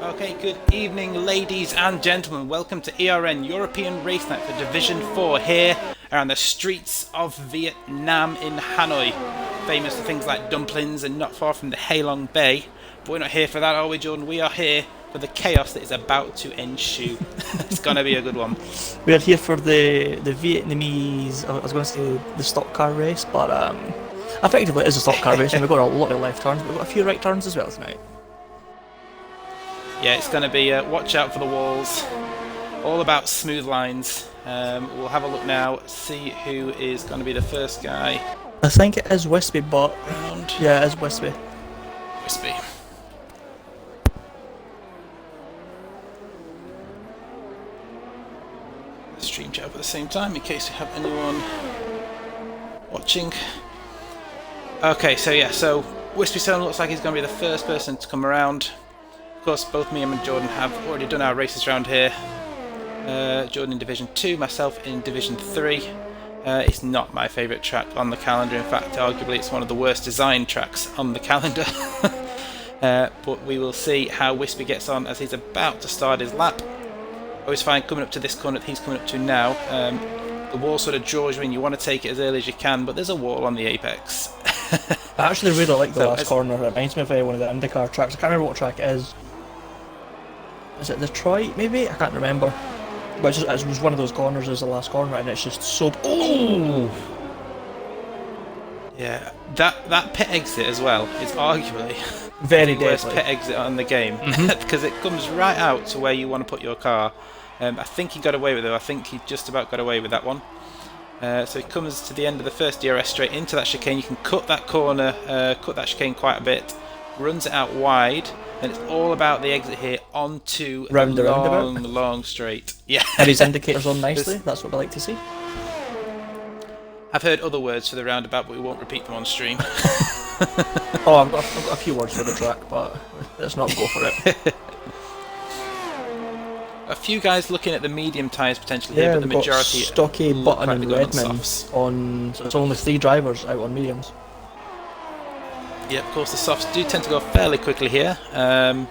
Okay, good evening, ladies and gentlemen. Welcome to ERN European Race Night for Division 4 here around the streets of Vietnam in Hanoi. Famous for things like dumplings and not far from the Halong Bay. But we're not here for that, are we, Jordan? We are here for the chaos that is about to ensue. It's going to be a good one. We're here for the Vietnamese, I was going to say the stock car race, but effectively it is a stock car race and we've got a lot of left turns, but we've got a few right turns as well tonight. Yeah, it's going to be watch out for the walls, all about smooth lines. We'll have a look now, see who is going to be the first guy. I think it is Wispy, but round. Yeah, it is Wispy. Wispy. Stream chat at the same time in case we have anyone watching. Okay, so yeah, so Wispy Stone looks like he's going to be the first person to come around. Of course, both me and Jordan have already done our races around here. Jordan in Division 2, myself in Division 3. It's not my favourite track on the calendar. In fact, arguably it's one of the worst designed tracks on the calendar. But we will see how Wispy gets on as he's about to start his lap. Always fine coming up to this corner that he's coming up to now. The wall sort of draws you in. You want to take it as early as you can, but there's a wall on the apex. I actually really like the last corner. It reminds me of one of the IndyCar tracks. I can't remember what track it is. Is it Detroit, maybe? I can't remember. But it was one of those corners as the last corner, and it's just so... Ooh! Yeah, that pit exit as well is arguably very the worst pit exit on the game, because it comes right out to where you want to put your car. I think he got away with it. I think he just about got away with that one. So he comes to the end of the first DRS straight into that chicane. You can cut that corner, cut that chicane quite a bit, runs it out wide, and it's all about the exit here onto round the long straight. Yeah. And his indicators on nicely. That's what I like to see. I've heard other words for the roundabout, but we won't repeat them on stream. Oh, I've got a few words for the track, but let's not go for it. A few guys looking at the medium tyres potentially here, but the we've majority got Stocky, Button and Redman on so it's only 3 drivers out on mediums. Yeah, of course the softs do tend to go fairly quickly here. For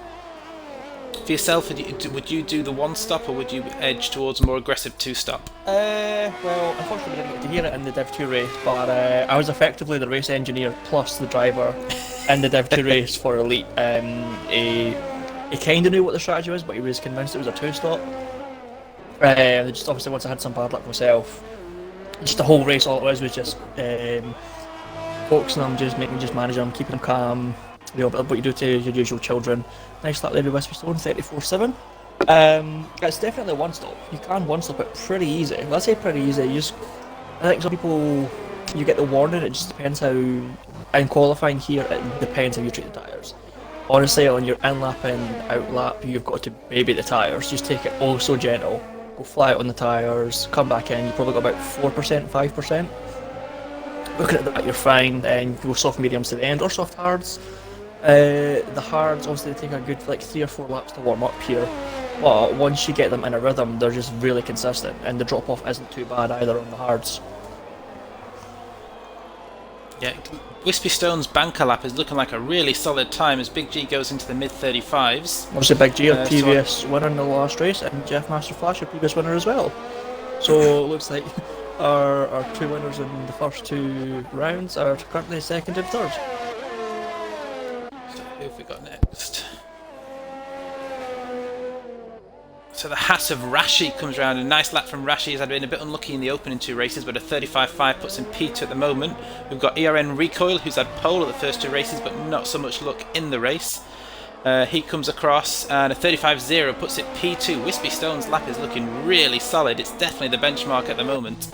yourself, would you do the 1-stop or would you edge towards a more aggressive 2-stop? Well, unfortunately we didn't get to hear it in the Div 2 race, but I was effectively the race engineer plus the driver in the Div 2 race for Elite. He kind of knew what the strategy was, but he was convinced it was a 2-stop. Just obviously once I had some bad luck myself, just the whole race, all it was just focusing on just managing them, keeping them calm, you know, what you do to your usual children. Nice lap there with Wispy Stone, 34.7. It's definitely a 1-stop. You can 1-stop it pretty easy. Well, I say pretty easy. I think some people, you get the warning. It just depends how. In qualifying here, it depends how you treat the tyres. Honestly, on your in lap and out lap, you've got to baby the tyres. Just take it oh so gentle. Go fly out on the tyres. Come back in. You probably got about 4%, 5%. Looking at that, you're fine. Then go soft mediums to the end or soft hards. The hards, obviously they take a good 3 or 4 laps to warm up here, but once you get them in a rhythm, they're just really consistent, and the drop off isn't too bad either on the hards. Yeah, Wispy Stone's banker lap is looking like a really solid time as Big G goes into the mid-35s. Obviously Big G, our previous winner in the last race, and Jeff Master Flash, our previous winner as well. So it looks like our 2 winners in the first 2 rounds are currently 2nd and 3rd. Who have we got next? So the Hat of Rashi comes around. A nice lap from Rashi. He's been a bit unlucky in the opening 2 races, but a 35.5 puts him P2 at the moment. We've got ERN Recoil, who's had pole at the first 2 races, but not so much luck in the race. He comes across, and a 35.0 puts it P2. Wispy Stone's lap is looking really solid. It's definitely the benchmark at the moment.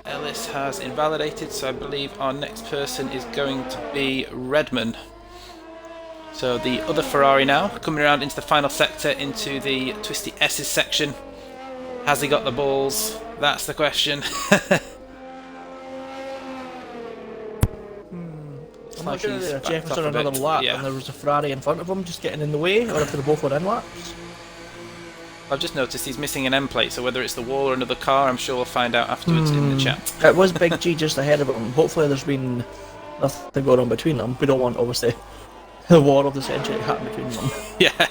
Ellis has invalidated, so I believe our next person is going to be Redman. So the other Ferrari now, coming around into the final sector, into the Twisty S's section. Has he got the balls? That's the question. I'm not sure if Jeff was on another lap and there was a Ferrari in front of him just getting in the way, or if they both were in laps. I've just noticed he's missing an M plate, so whether it's the wall or another car, I'm sure we'll find out afterwards in the chat. It was Big G just ahead of him. Hopefully there's been nothing going on between them. We don't want, obviously, the war of the century to happen between them. Yeah.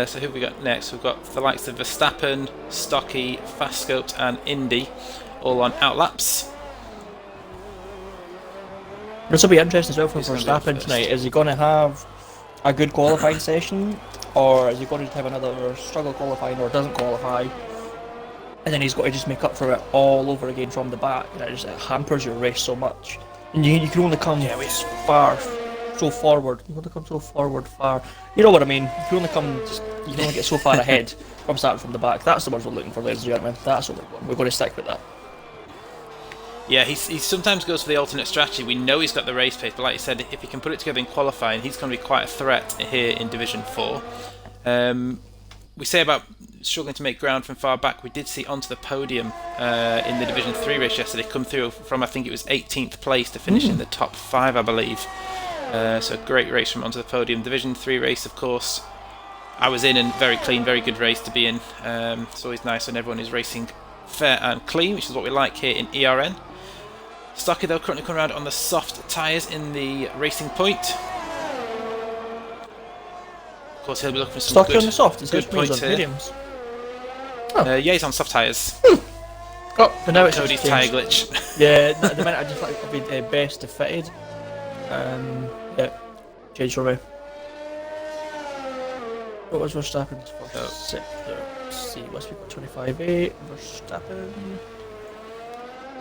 So who have we got next? We've got the likes of Verstappen, Stocky, Fast Scoped, and Indy, all on outlaps. This will be interesting as well for Who's gonna be Verstappen first? tonight. Is he going to have a good qualifying session, or is he going to have another struggle qualifying, or doesn't qualify, and then he's got to just make up for it all over again from the back? And it hampers your race so much. And you can only come so forward. You can only come so forward far. You know what I mean? You can only get so far ahead from starting from the back. That's the words we're looking for, ladies and gentlemen. That's what we want. We're going to stick with that. Yeah, he sometimes goes for the alternate strategy. We know he's got the race pace, but like you said, if he can put it together in qualifying, he's going to be quite a threat here in Division 4. We say about struggling to make ground from far back. We did see onto the podium in the Division 3 race yesterday, come through from, I think it was 18th place to finish in the top 5, I believe. So a great race from onto the podium. Division 3 race, of course, I was in, and very clean, very good race to be in. It's always nice when everyone is racing fair and clean, which is what we like here in ERN. Stocky, though, currently coming around on the soft tyres in the Racing Point. Of course, he'll be looking for some Stocky on the soft. good points here. Mediums. Yeah, he's on soft tyres. Oh, but now it's Cody's just tyre changed. glitch. Yeah, at the minute I just like to be best to fitted. Yeah, change for me. What was Verstappen's first sector? Let's see, what's we got? 25.8. Verstappen.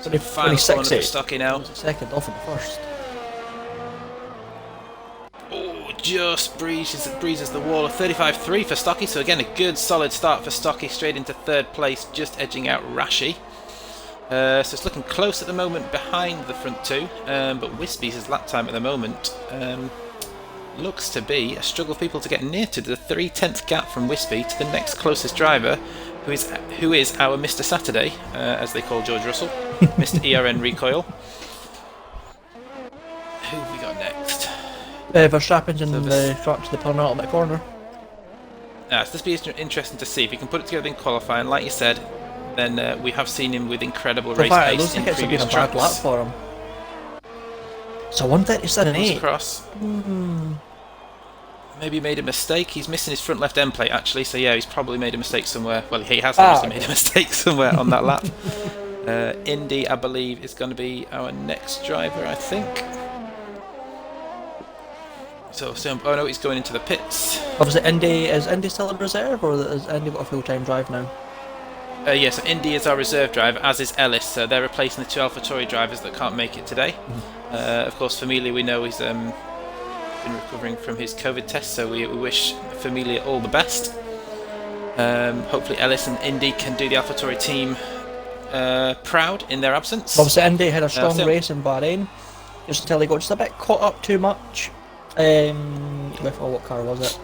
So the final corner for Stocky now. Second off in the first. Oh, just breezes the wall. A 35.3 for Stocky. So again, a good solid start for Stocky, straight into third place, just edging out Rashi. So it's looking close at the moment behind the front two, but Wispy's lap time at the moment looks to be a struggle for people to get near to the 3/10th gap from Wispy to the next closest driver, who is our Mr. Saturday, as they call George Russell, Mr. ERN Recoil. Who have we got next? Verstappen's in the front to the penultimate corner. So this will be interesting to see if he can put it together in qualifying. Like you said, then we have seen him with incredible race pace. It looks like it's been a bad lap for him. So 137.8. Across. Maybe he made a mistake. He's missing his front left end plate, actually. So yeah, he's probably made a mistake somewhere. Well, he has obviously made a mistake somewhere on that lap. Indy, I believe, is going to be our next driver, I think. So, oh no, he's going into the pits. Obviously, is Indy still in reserve, or has Indy got a full-time drive now? Yeah, so Indy is our reserve driver, as is Ellis. So they're replacing the two AlphaTauri drivers that can't make it today. Of course, Familia, we know, he's been recovering from his COVID test, so we wish Familia all the best. Hopefully Ellis and Indy can do the AlphaTauri team proud in their absence. Obviously, Indy had a strong race in Bahrain, just until he got just a bit caught up too much. What car was it?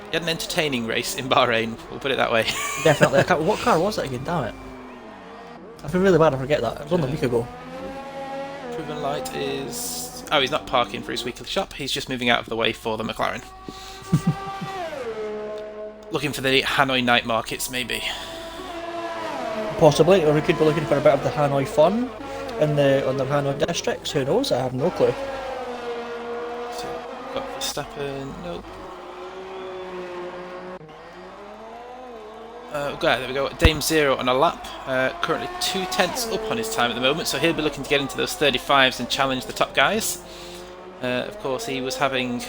He had an entertaining race in Bahrain, we'll put it that way. Definitely. What car was it again? Damn it. I feel really bad I forget that. It was only a week ago. Proven light is... Oh, he's not parking for his weekly shop, he's just moving out of the way for the McLaren. Looking for the Hanoi night markets, maybe. Possibly, or we could be looking for a bit of the Hanoi fun on the Hanoi districts. Who knows? I have no clue. So, got Verstappen, nope. There we go, Dame Zero on a lap, currently 2/10 up on his time at the moment, so he'll be looking to get into those 35s and challenge the top guys. Of course, he was having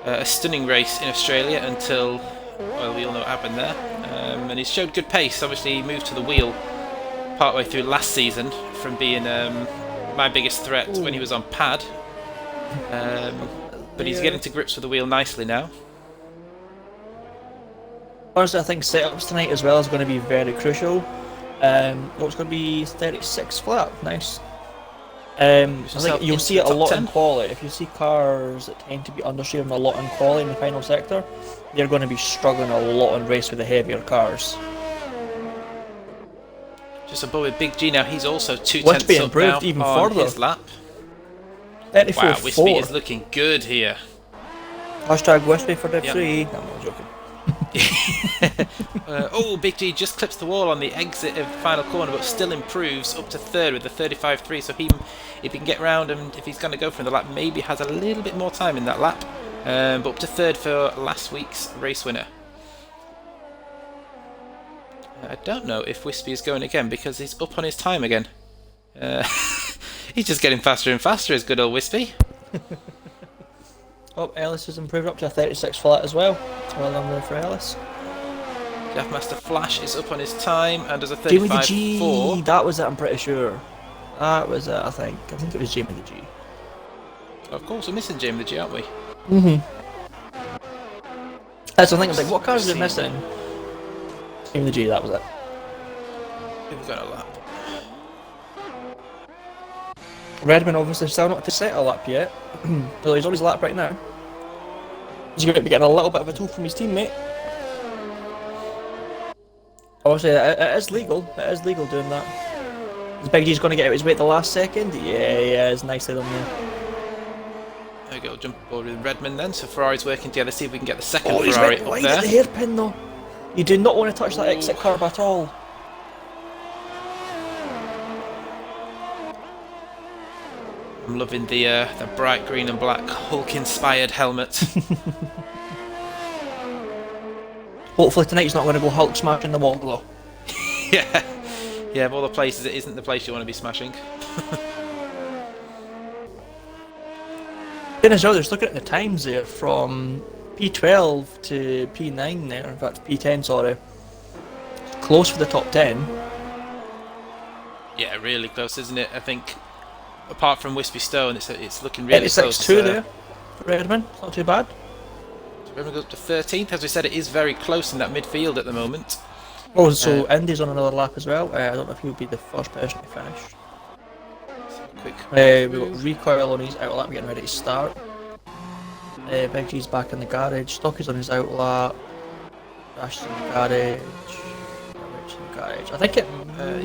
a stunning race in Australia until, well, we all know what happened there, and he showed good pace. Obviously, he moved to the wheel partway through last season from being my biggest threat when he was on pad, but he's getting to grips with the wheel nicely now. Honestly, I think setups tonight as well is going to be very crucial. What's going to be 36 flat? Nice. I think you'll see it a lot in quali. If you see cars that tend to be understeering a lot in quali in the final sector, they're going to be struggling a lot in race with the heavier cars. Just above with Big G now, he's also 2/10 up now even on further. his lap. 34.4. Wow, Wispy is looking good here. Hashtag Wispy for Div 3. No, I'm not joking. Oh, Big G just clips the wall on the exit of the final corner, but still improves up to third with the 35.3. So if he can get round and if he's going to go for the lap, maybe has a little bit more time in that lap. But up to third for last week's race winner. I don't know if Wispy is going again because he's up on his time again. He's just getting faster and faster, is good old Wispy. Oh, Ellis has improved up to a 36 flat as well. Well done there for Ellis. Master Flash is up on his time and does a Jamie the G. 35.4. That was it, I'm pretty sure. That was it, I think. I think it was Jamie the G. Of course, we're missing Jamie the G, aren't we? That's the thing, I was like, what cars are we missing? Jamie the G, that was it. We've got a lap. Redmond obviously still not to set a lap yet. Although he's on his lap right now. He's going to be getting a little bit of a tool from his teammate. Obviously, it is legal. It is legal doing that. Is Big G's going to get out his way at the last second? Yeah, he is. Nicely done there. There we go, jump aboard with Redmond then. So Ferrari's working together, see if we can get the second Oh, he's Ferrari went up wide there. at the hairpin though. You do not want to touch that exit curb at all. I'm loving the bright green and black Hulk-inspired helmet. Hopefully tonight he's not going to go Hulk smashing the wall though. Yeah, of all the places, it isn't the place you want to be smashing. Then as well, just looking at the times there from P12 to P9 there, in fact P10 sorry. Close for the top 10. Yeah, really close, isn't it? I think, apart from Wispy Stone, it's looking really close. 86-2 there for Redmond, not too bad. Redmond goes up to 13th. As we said, it is very close in that midfield at the moment. Oh, so Indy's on another lap as well. I don't know if he'll be the first person to finish. Quick. We've got Recoil on his out lap getting ready to start. Big G's back in the garage. Stocky's on his out lap. Ash's in the garage. Rich's in the garage. I think it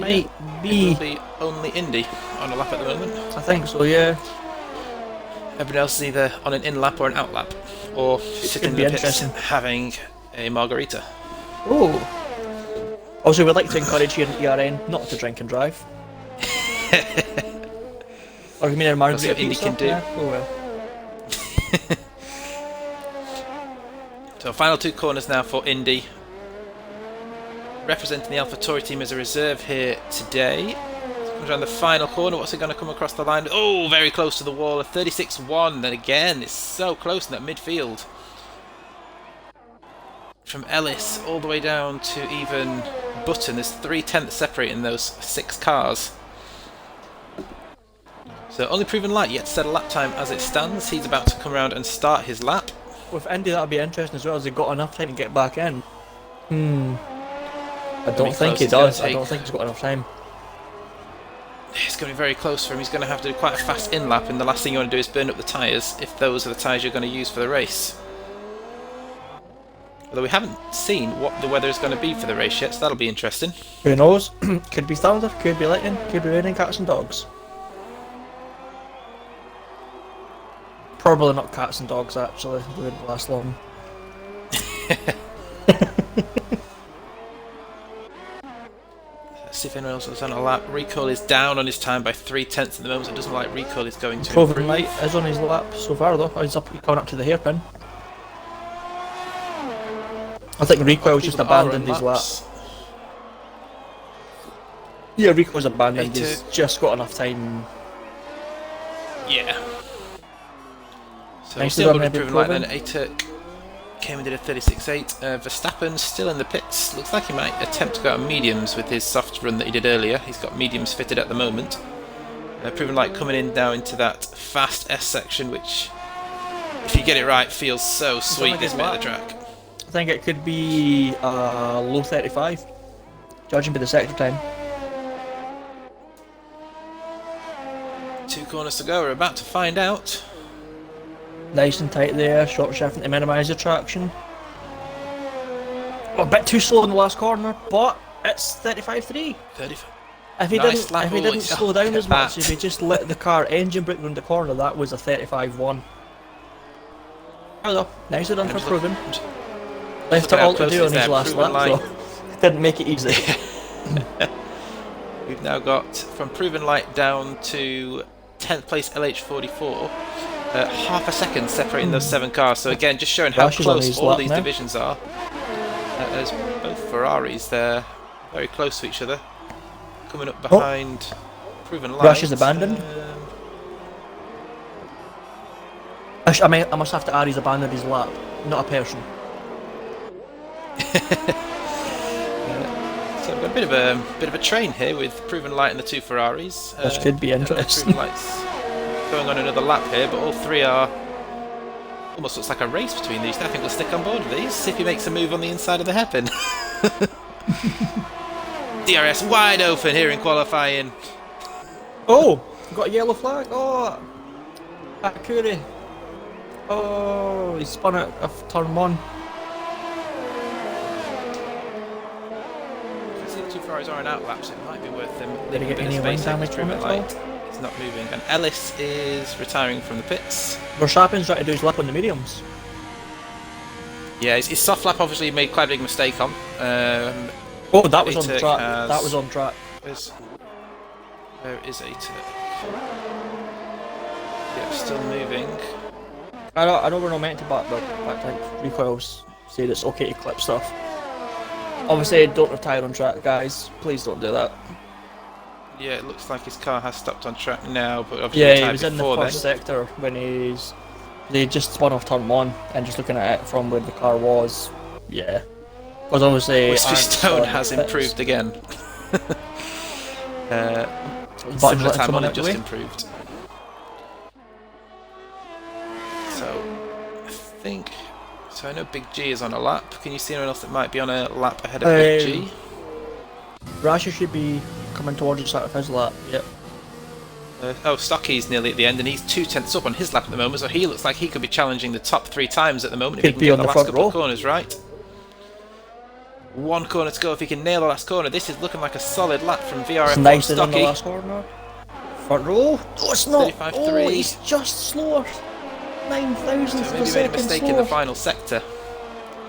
might be. It will be only Indy on a lap at the moment. I think so, yeah. Everyone else is either on an in lap or an out lap, or sitting in be the pits interesting. having a margarita. Oh. Also, we'd like to encourage here at ERN not to drink and drive. Or you mean a margarita That's what Indy pizza? can do. Yeah. Oh well. So final two corners now for Indy. Representing the AlphaTauri team as a reserve here today. Comes around the final corner. What's it going to come across the line? Oh, very close to the wall. A 36-1. Then again, it's so close in that midfield. From Ellis all the way down to even Button. There's 3/10 separating those 6 cars. So only proven light yet to set a lap time as it stands. He's about to come around and start his lap. With Indy, that'll be interesting as well, as he got enough time to get back in. I don't think he does. I don't think he's got enough time. It's going to be very close for him. He's going to have to do quite a fast in-lap, and the last thing you want to do is burn up the tyres if those are the tyres you're going to use for the race. Although we haven't seen what the weather is going to be for the race yet, so that'll be interesting. Who knows? Could be thunder, could be lightning, could be raining cats and dogs. Probably not cats and dogs actually, they wouldn't last long. Let's see if anyone else is on a lap. Recoil is down on his time by 3/10 at the moment, so it doesn't look like Recoil is going to Proven improve. light is on his lap so far though. He's coming up to the hairpin. I think Recoil's just People are abandoned on his lap. laps. Yeah, Recoil's abandoned. Hey, He's just got enough time. Yeah. So Nice still to got run to maybe proven light proven. then. Aturk came and did a 36.8. Verstappen still in the pits. Looks like he might attempt to go out on mediums with his soft run that he did earlier. He's got mediums fitted at the moment. Proven light coming in now into that fast S section, which, if you get it right, feels so sweet like this his bit of the lap. track. I think it could be low 35, judging by the sector time. 2 corners to go. We're about to find out. Nice and tight there, short shifting to minimise the traction. Oh, a bit too slow in the last corner, but it's 35.3. 35. If he Nice didn't, lap. if he Oh, didn't it's- slow down look as at much, that. if he just let the car engine brake round the corner, that was a 35.1. Hello, nicely done for proving. Left Look at it how all to close do it on is his there, last proven lap, light. so didn't make it easy. We've now got from proven light down to 10th place LH44. Half a second separating those 7 cars. So again, just showing how Rash is on close his all lap these now. divisions are. As both Ferraris, they're very close to each other. Coming up behind proven light. Rush is abandoned. I must have to add he's abandoned his lap, not a person. So we've got a bit of a train here with proven light and the 2 Ferraris. This could be interesting. Proven light's going on another lap here, but all 3 are almost looks like a race between these. I think we'll stick on board with these. See if he makes a move on the inside of the hairpin. DRS wide open here in qualifying. Oh, got a yellow flag. Oh, Akuri. Oh, he spun out of turn 1. See the 2 Ferraris are in out laps. It might be worth them. Did he get any wing damage from it? It's not moving, and Ellis is retiring from the pits. Verstappen's trying to do his lap on the mediums. Yeah, his soft lap obviously made quite a big mistake on. Oh, that was on Aturk track. has- That was on track. Where is Aturk? Yeah, still moving. I know we're not meant to back like recoils. Say it's okay to clip stuff. Obviously, don't retire on track, guys. Please don't do that. Yeah, it looks like his car has stopped on track now, but obviously Yeah, he retired was in the before first sector when they just spun off turn 1 and just looking at it from where the car was. Yeah, because obviously Wispy Arndt's Stone on has pits. improved again. But Similar let time someone only out the just way. improved. So, I think... So I know Big G is on a lap. Can you see anyone else that might be on a lap ahead of Big G? Rasha should be coming towards the start of his lap. Yep. Stocky's nearly at the end, and he's 2/10 up on his lap at the moment, so he looks like he could be challenging the top 3 times at the moment if he Could can be get on the the last front couple row. of corners right. 1 corner to go if he can nail the last corner. This is looking like a solid lap from It's VRF nice that on the Stocky. last corner. Front row. Oh, it's not. 35.3. Oh, he's just slower. 9,000 So of maybe a made a second mistake slower. in the final sector.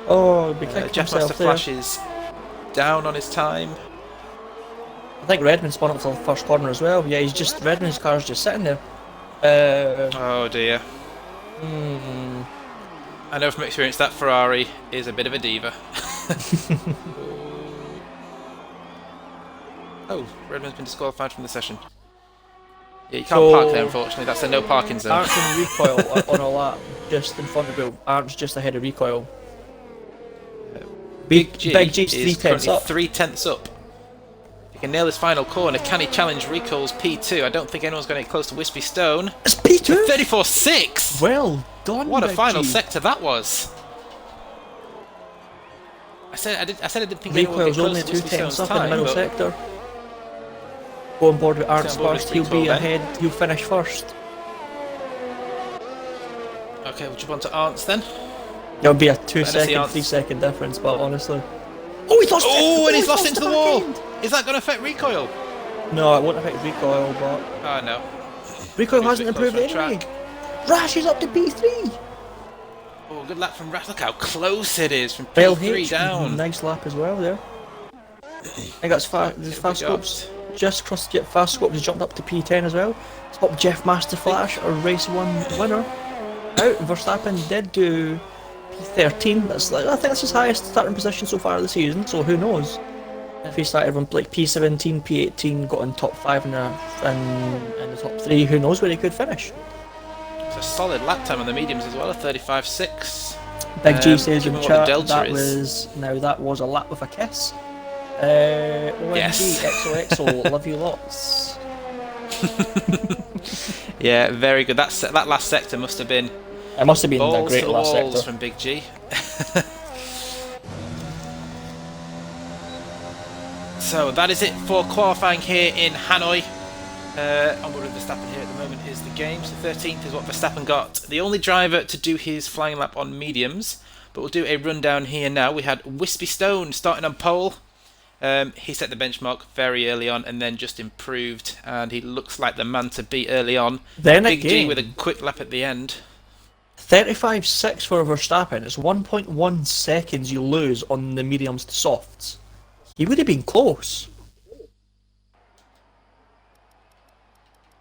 Oh, be kicking Jeff himself Master there. Flash is down on his time. I think Redmond spun up to the first corner as well. Yeah, Redmond's car's just sitting there. Oh dear. Hmm. I know from experience that Ferrari is a bit of a diva. Oh, Redmond's been disqualified from the session. Yeah, you can't park there unfortunately, that's a no parking zone. Arndt's in recoil on a lap, just in front of him. Arndt's just ahead of recoil. Big G's is 3/10 up. 3/10 up. If he can nail his final corner, can he challenge Recoil's P2? I don't think anyone's going to get close to Wispy Stone. It's P2! 34.6! Well done, What a Big final G. sector that was! I said I didn't think anyone would Recoil's get only close to Wispy 2/10 Stone's up in the time, middle but sector. Go on board with Arndt's on board with first, he'll Recoil be then. ahead, he'll finish first. okay, we'll jump on to Arndt's then. There'll be a Let's see 2-second, Arndt's. 3-second difference, but honestly... Oh, he's lost it! Oh, and he's lost the into the back wall! end. Is that going to affect Recoil? No, it won't affect recoil, but... Oh no. Recoil He's a hasn't bit closer improved on anyway. track. Rash is up to P3! Oh, good lap from Rash. Look how close it is from Bell P3 H, down. nice lap as well there. I think that's fast Big scopes. Just crossed Jet fast scopes, has jumped up to P10 as well. Top Jeff Master Flash, a race 1 winner. Out, Verstappen did do P13. I think that's his highest starting position so far of the season, so who knows? If he started from like P17, P18, got in top 5 in the top 3, who knows where he could finish? It's a solid lap time on the mediums as well, a 35.6. Big G says in given what chat the delta that was a lap with a kiss. OMG, Yes. XOXO, love you lots. Yeah, very good. That last sector must have been It must have been a balls great to the last walls sector. from Big G. So that is it for qualifying here in Hanoi. Onboard with Verstappen here at the moment is the game. So 13th is what Verstappen got. The only driver to do his flying lap on mediums. But we'll do a rundown here now. We had Wispy Stone starting on pole. He set the benchmark very early on and then just improved. And he looks like the man to beat early on. Then Big G again, with a quick lap at the end. 35.6 for Verstappen. It's 1.1 seconds you lose on the mediums to softs. He would have been close.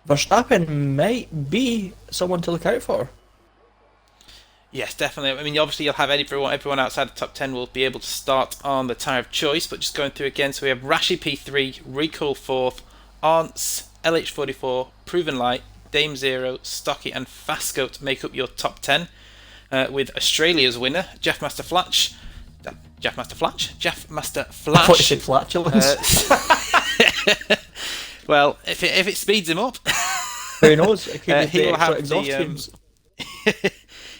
Verstappen might be someone to look out for. Yes, definitely. I mean, obviously you'll have everyone outside the top 10 will be able to start on the tyre of choice, but just going through again, so we have Rashi P3, Recoil 4th, Arntz, LH44, Proven Light, Dame Zero, Stocky and Fasco to make up your top 10, with Australia's winner, Jeff Master Flash. I thought you said flatulence. Well, if it speeds him up, Who knows? It could be he will have exhaust the. fumes.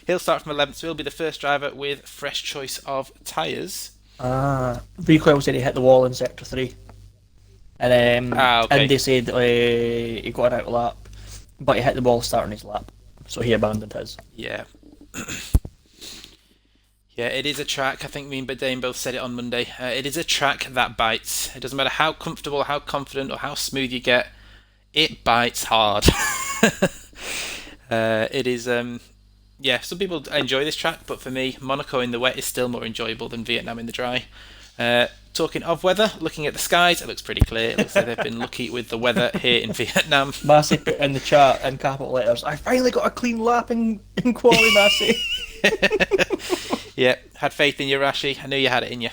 He'll start from 11th, so he'll be the first driver with fresh choice of tyres. Recoil said he hit the wall in sector 3. And okay. Indy said he got an out lap, but he hit the wall starting his lap, so he abandoned his. Yeah. Yeah, it is a track. I think me and Badane both said it on Monday. It is a track that bites. It doesn't matter how comfortable, how confident, or how smooth you get. It bites hard. It is. Yeah, some people enjoy this track, but for me, Monaco in the wet is still more enjoyable than Vietnam in the dry. Talking of weather, looking at the skies, it looks pretty clear. It looks like they've been lucky with the weather here in Vietnam. Massey put in the chat in capital letters, I finally got a clean lap in quali, Massey. Yeah, had faith in you, Rashi. I knew you had it in you.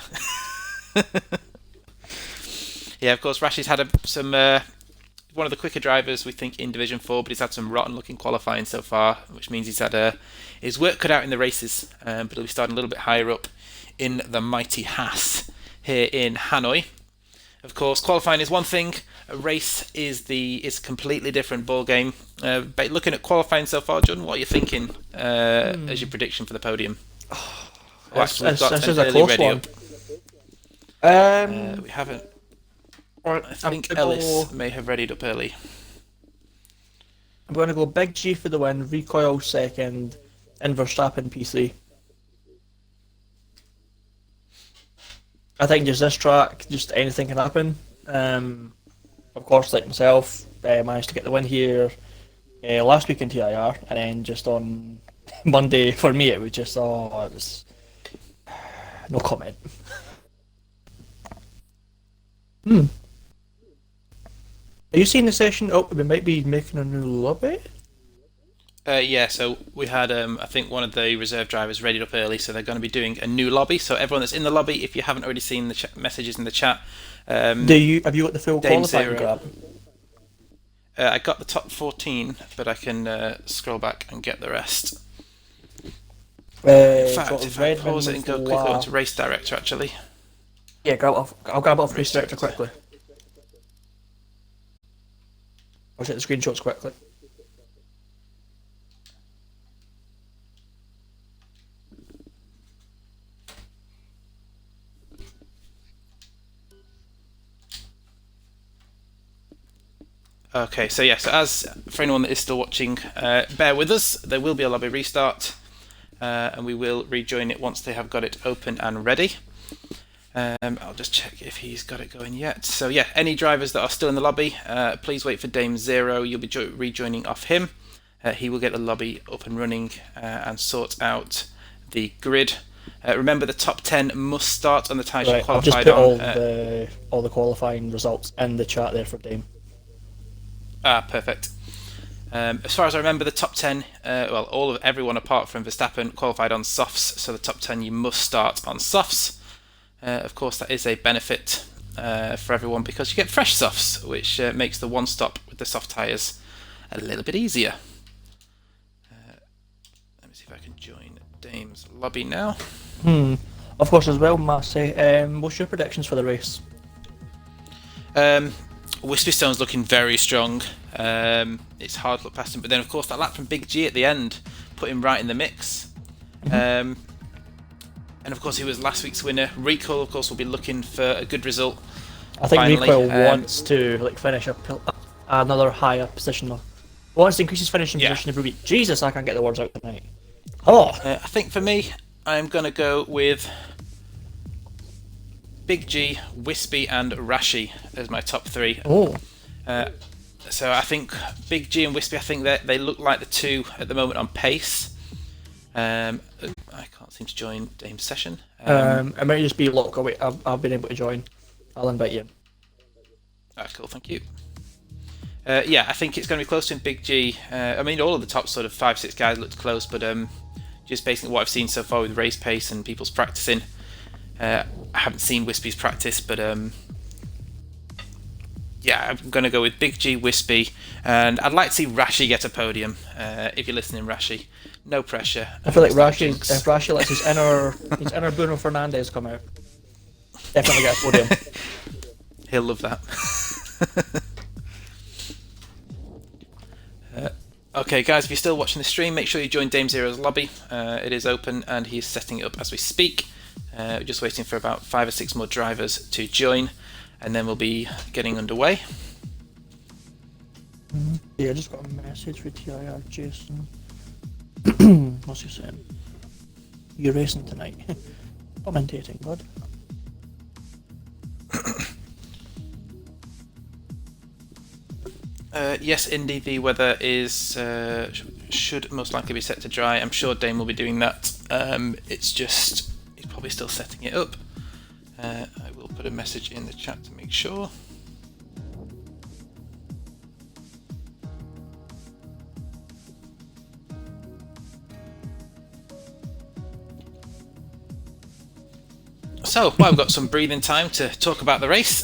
Yeah, of course, Rashi's had some one of the quicker drivers, we think, in Division 4, but he's had some rotten-looking qualifying so far, which means he's had his work cut out in the races, but he'll be starting a little bit higher up in the mighty Haas here in Hanoi. Of course, qualifying is one thing, a race is a completely different ball game. But looking at qualifying so far, John, what are you thinking as your prediction for the podium? This is a close one. We haven't. I think Ellis may have readied up early. I'm going to go Big G for the win, Recoil second, and Verstappen P3. I think just this track, just anything can happen. Of course, like myself, managed to get the win here last week in TIR, and then just on Monday for me it was just it was no comment. Are you seeing the session? Oh, we might be making a new lobby. Yeah, so we had I think one of the reserve drivers readied up early, so they're going to be doing a new lobby. So everyone that's in the lobby, if you haven't already seen the messages in the chat, have you got the full Dame qualifying Zero. grab? I got the top 14, but I can scroll back and get the rest. In fact, if I pause it and go quickly onto Race Director, actually. Yeah, I'll grab it off Race Director quickly. I'll take the screenshots quickly. Okay, so yes, as for anyone that is still watching, bear with us. There will be a lobby restart, and we will rejoin it once they have got it open and ready. I'll just check if he's got it going yet. So yeah, any drivers that are still in the lobby, please wait for Dame Zero. You'll be rejoining off him. He will get the lobby up and running and sort out the grid. Remember, the top 10 must start on the tyres you qualified I've just on. put all the qualifying results in the chat there for Dame. Perfect. As far as I remember, the top 10, everyone apart from Verstappen qualified on softs, so the top 10 you must start on softs. Of course, that is a benefit for everyone because you get fresh softs, which makes the one stop with the soft tyres a little bit easier. Let me see if I can join Dame's lobby now. Of course, as well, Massey, what's your predictions for the race? Wispy Stone's looking very strong. It's hard to look past him, but then of course that lap from Big G at the end put him right in the mix. And of course he was last week's winner. Recoil, of course, will be looking for a good result. I think finally. Recoil wants to finish another higher position. Wants to increase his finishing position every week. Jesus, I can't get the words out tonight. I think for me, I'm going to go with Big G, Wispy and Rashi as my top 3. So I think Big G and Wispy, I think they look like the two at the moment on pace. I can't seem to join Dame's session. It might just be lock away. I've been able to join. I'll invite you. Cool, thank you. Yeah, I think it's going to be close to Big G. I mean, all of the top sort of 5-6 guys looked close, but just basically what I've seen so far with race pace and people's practicing. I haven't seen Wispy's practice, but yeah, I'm going to go with Big G, Wispy, and I'd like to see Rashi get a podium. If you're listening, Rashi, no pressure. I feel like Rashi, if Rashi lets his inner Bruno Fernandes come out, definitely get a podium. He'll love that. Okay, guys, if you're still watching the stream, make sure you join Dame Zero's lobby. It is open and he's setting it up as we speak. We're just waiting for about 5 or 6 more drivers to join, and then we'll be getting underway. Yeah, I just got a message for TIR Jason. What's he saying? You're racing tonight. Commentating, bud. Yes, Indy, the weather is should most likely be set to dry. I'm sure Dame will be doing that. It's just he's probably still setting it up. I will put a message in the chat to make sure. So, well, we've got some breathing time to talk about the race.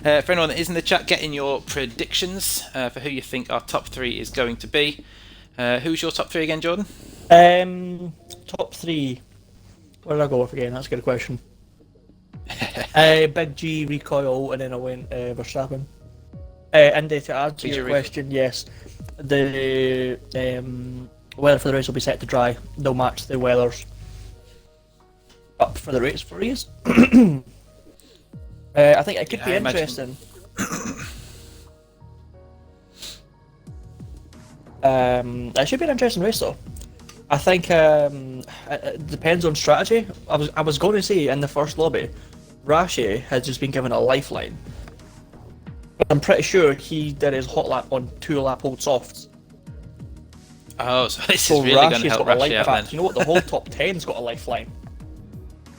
For anyone that is in the chat, get in your predictions for who you think our top 3 is going to be. Who's your top 3 again, Jordan? Top 3. Where did I go with again? That's a good question. Big G, Recoil, and then I went Verstappen. And to answer your question, yes, the weather for the race will be set to dry. They'll match the weather's up for the race for race. I think it could be interesting. It should be an interesting race, though. I think it depends on strategy. I was going to say in the first lobby, Rashi has just been given a lifeline. But I'm pretty sure he did his hot lap on 2 lap old softs. Oh, so this is really going to help Rashi out then. You know what? The whole top 10's got a lifeline.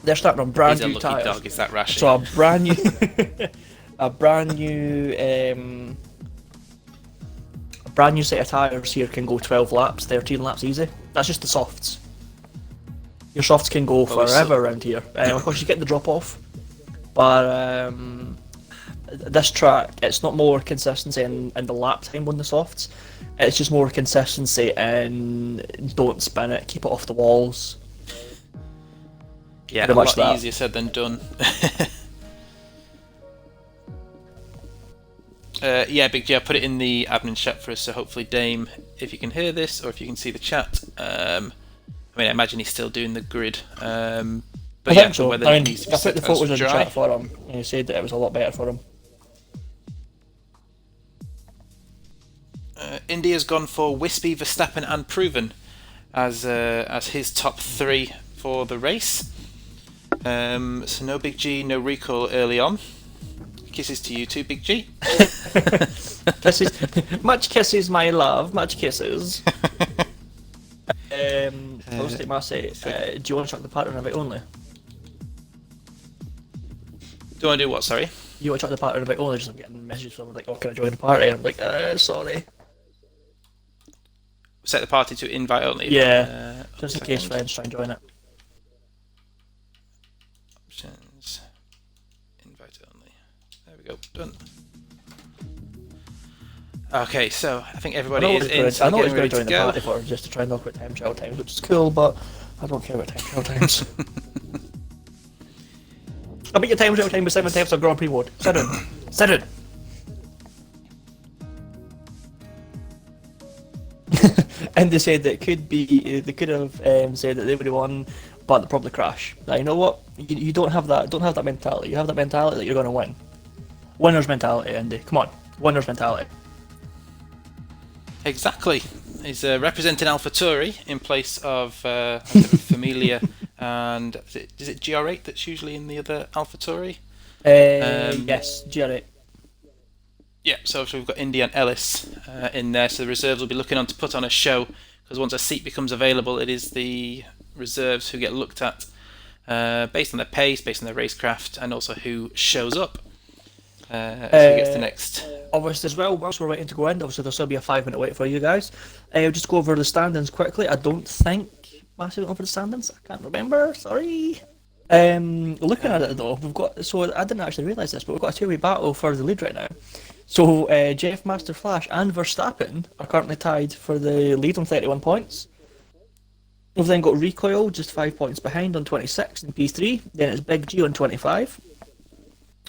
They're starting on brand new tyres. Dog, is that Rashi? So a brand new set of tyres here can go 12 laps, 13 laps easy. That's just the softs. Your softs can go forever around here. Of course, you get the drop off, but this track, it's not more consistency in the lap time on the softs. It's just more consistency in don't spin it, keep it off the walls. Yeah, a lot easier said than done. Yeah, Big G, I put it in the admin chat for us, so hopefully Dame, if you can hear this, or if you can see the chat, I mean, I imagine he's still doing the grid. But I yeah, think so. whether I mean, he's I put the photos in the chat for him, and he said that it was a lot better for him. India's gone for Wispy, Verstappen, and Proven as his top 3 for the race. So no Big G, no Recall early on. Kisses to you too, Big G. Kisses, much kisses, my love. Much kisses. Posty Massey, do you want to chuck the pattern invite only? Do I do what? Sorry. You want to chuck the pattern invite only? Just I'm getting messages from like, "Oh, can I join the party?" And I'm like, "Sorry." Set the party to invite only. Yeah. Just in case friends try and join it. Options. Invite only. There we go. Done. Okay, so I think everybody is in. I know he's going to join the party for just to try and knock out time trial times, which is cool, but I don't care about time trial times. I beat your time trial time with 7 times on Grand Prix mode. Sit down. Sit down. And they said that it could be, they could have said that they would have won, but they'll probably crash. Now, you know what? You don't have that mentality. You have that mentality that you're going to win. Winner's mentality, Andy. Come on. Winner's mentality. Exactly. He's representing AlphaTauri in place of Familia and is it GR8 that's usually in the other AlphaTauri? Yes, GR8. Yeah, so we've got Indy and Ellis in there, so the reserves will be looking on to put on a show because once a seat becomes available, it is the reserves who get looked at based on their pace, based on their racecraft, and also who shows up. So who gets the next? Obviously, as well, whilst we're waiting to go in, obviously there'll still be a 5-minute wait for you guys. I'll just go over the standings quickly. I don't think Massive went over the standings. I can't remember. Sorry. Looking at it though, we've got. So I didn't actually realise this, but we've got a 2-way battle for the lead right now. So Jeff Master Flash and Verstappen are currently tied for the lead on 31 points. We've then got Recoil just 5 points behind on 26 in P3. Then it's Big G on 25.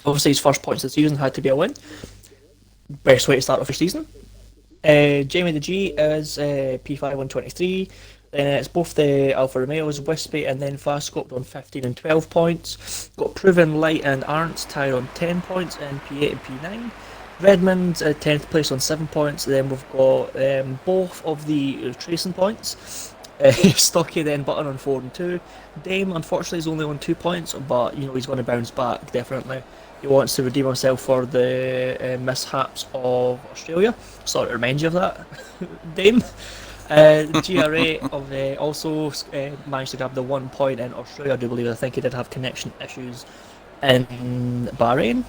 Obviously, his first points of the season had to be a win. Best way to start off your season. Jamie the G is P5 on 23. Then it's both the Alfa Romeos, Wispy, and then Fast Scoped on 15 and 12 points. Got Proven, Light, and Arndt's tied on 10 points in P8 and P9. Redmond's 10th place on 7 points. Then we've got both of the tracing points. Stocky then Button on 4 and 2. Dame unfortunately is only on 2 points, but he's going to bounce back definitely. He wants to redeem himself for the mishaps of Australia. Sorry to remind you of that, Dame. The GRA also managed to grab the 1 point in Australia, I do believe. I think he did have connection issues in Bahrain.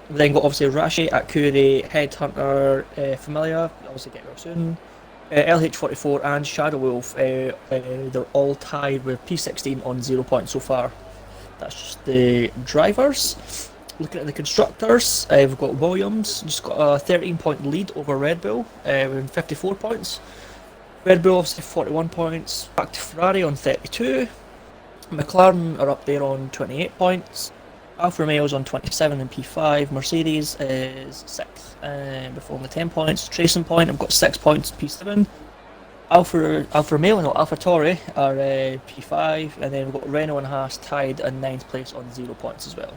We then got obviously Rashi, Akuri, Headhunter, Familiar, obviously get well soon. LH44 and Shadow Wolf, they're all tied with P16 on 0 points so far. That's just the drivers. Looking at the constructors, we've got Williams, just got a 13-point lead over Red Bull with 54 points. Red Bull obviously 41 points, back to Ferrari on 32. McLaren are up there on 28 points. Alfa Romeo's on 27 in P5. Mercedes is 6th with only 10 points. Tracing Point, I've got 6 points P7. Alfa Romeo, no, AlphaTauri are P5, and then we've got Renault and Haas tied in 9th place on 0 points as well.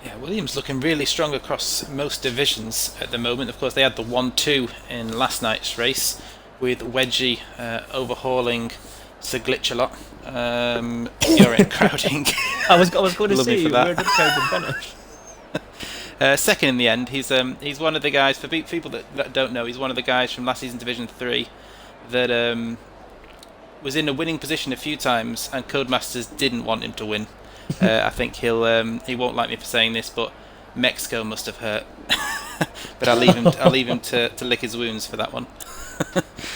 Yeah, Williams looking really strong across most divisions at the moment. Of course, they had the 1-2 in last night's race with Wedgie overhauling Sir Glitch a lot. You're in crowding. I was going to say, where did Crowding finish? Second in the end. He's one of the guys, for people that don't know, he's one of the guys from last season Division 3 that was in a winning position a few times, and Codemasters didn't want him to win. I think he won't like me for saying this, but Mexico must have hurt. But I'll leave him to lick his wounds for that one.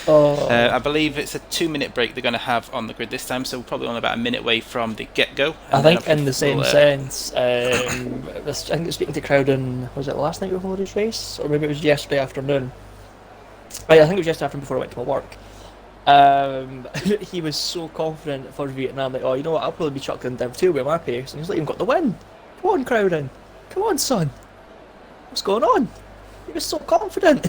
I believe it's a 2-minute break they're going to have on the grid this time, so we're probably only about a minute away from the get-go. I think in the same sense, I think it's speaking to Crowden, was it last night before his race? Or maybe it was yesterday afternoon. Right, I think it was yesterday afternoon before I went to my work. He was so confident for Vietnam, like, oh, you know what, I'll probably be chucked in Div 2 with my pace, and he's like, you've got the win. Come on, Crowden. Come on, son. What's going on? He was so confident.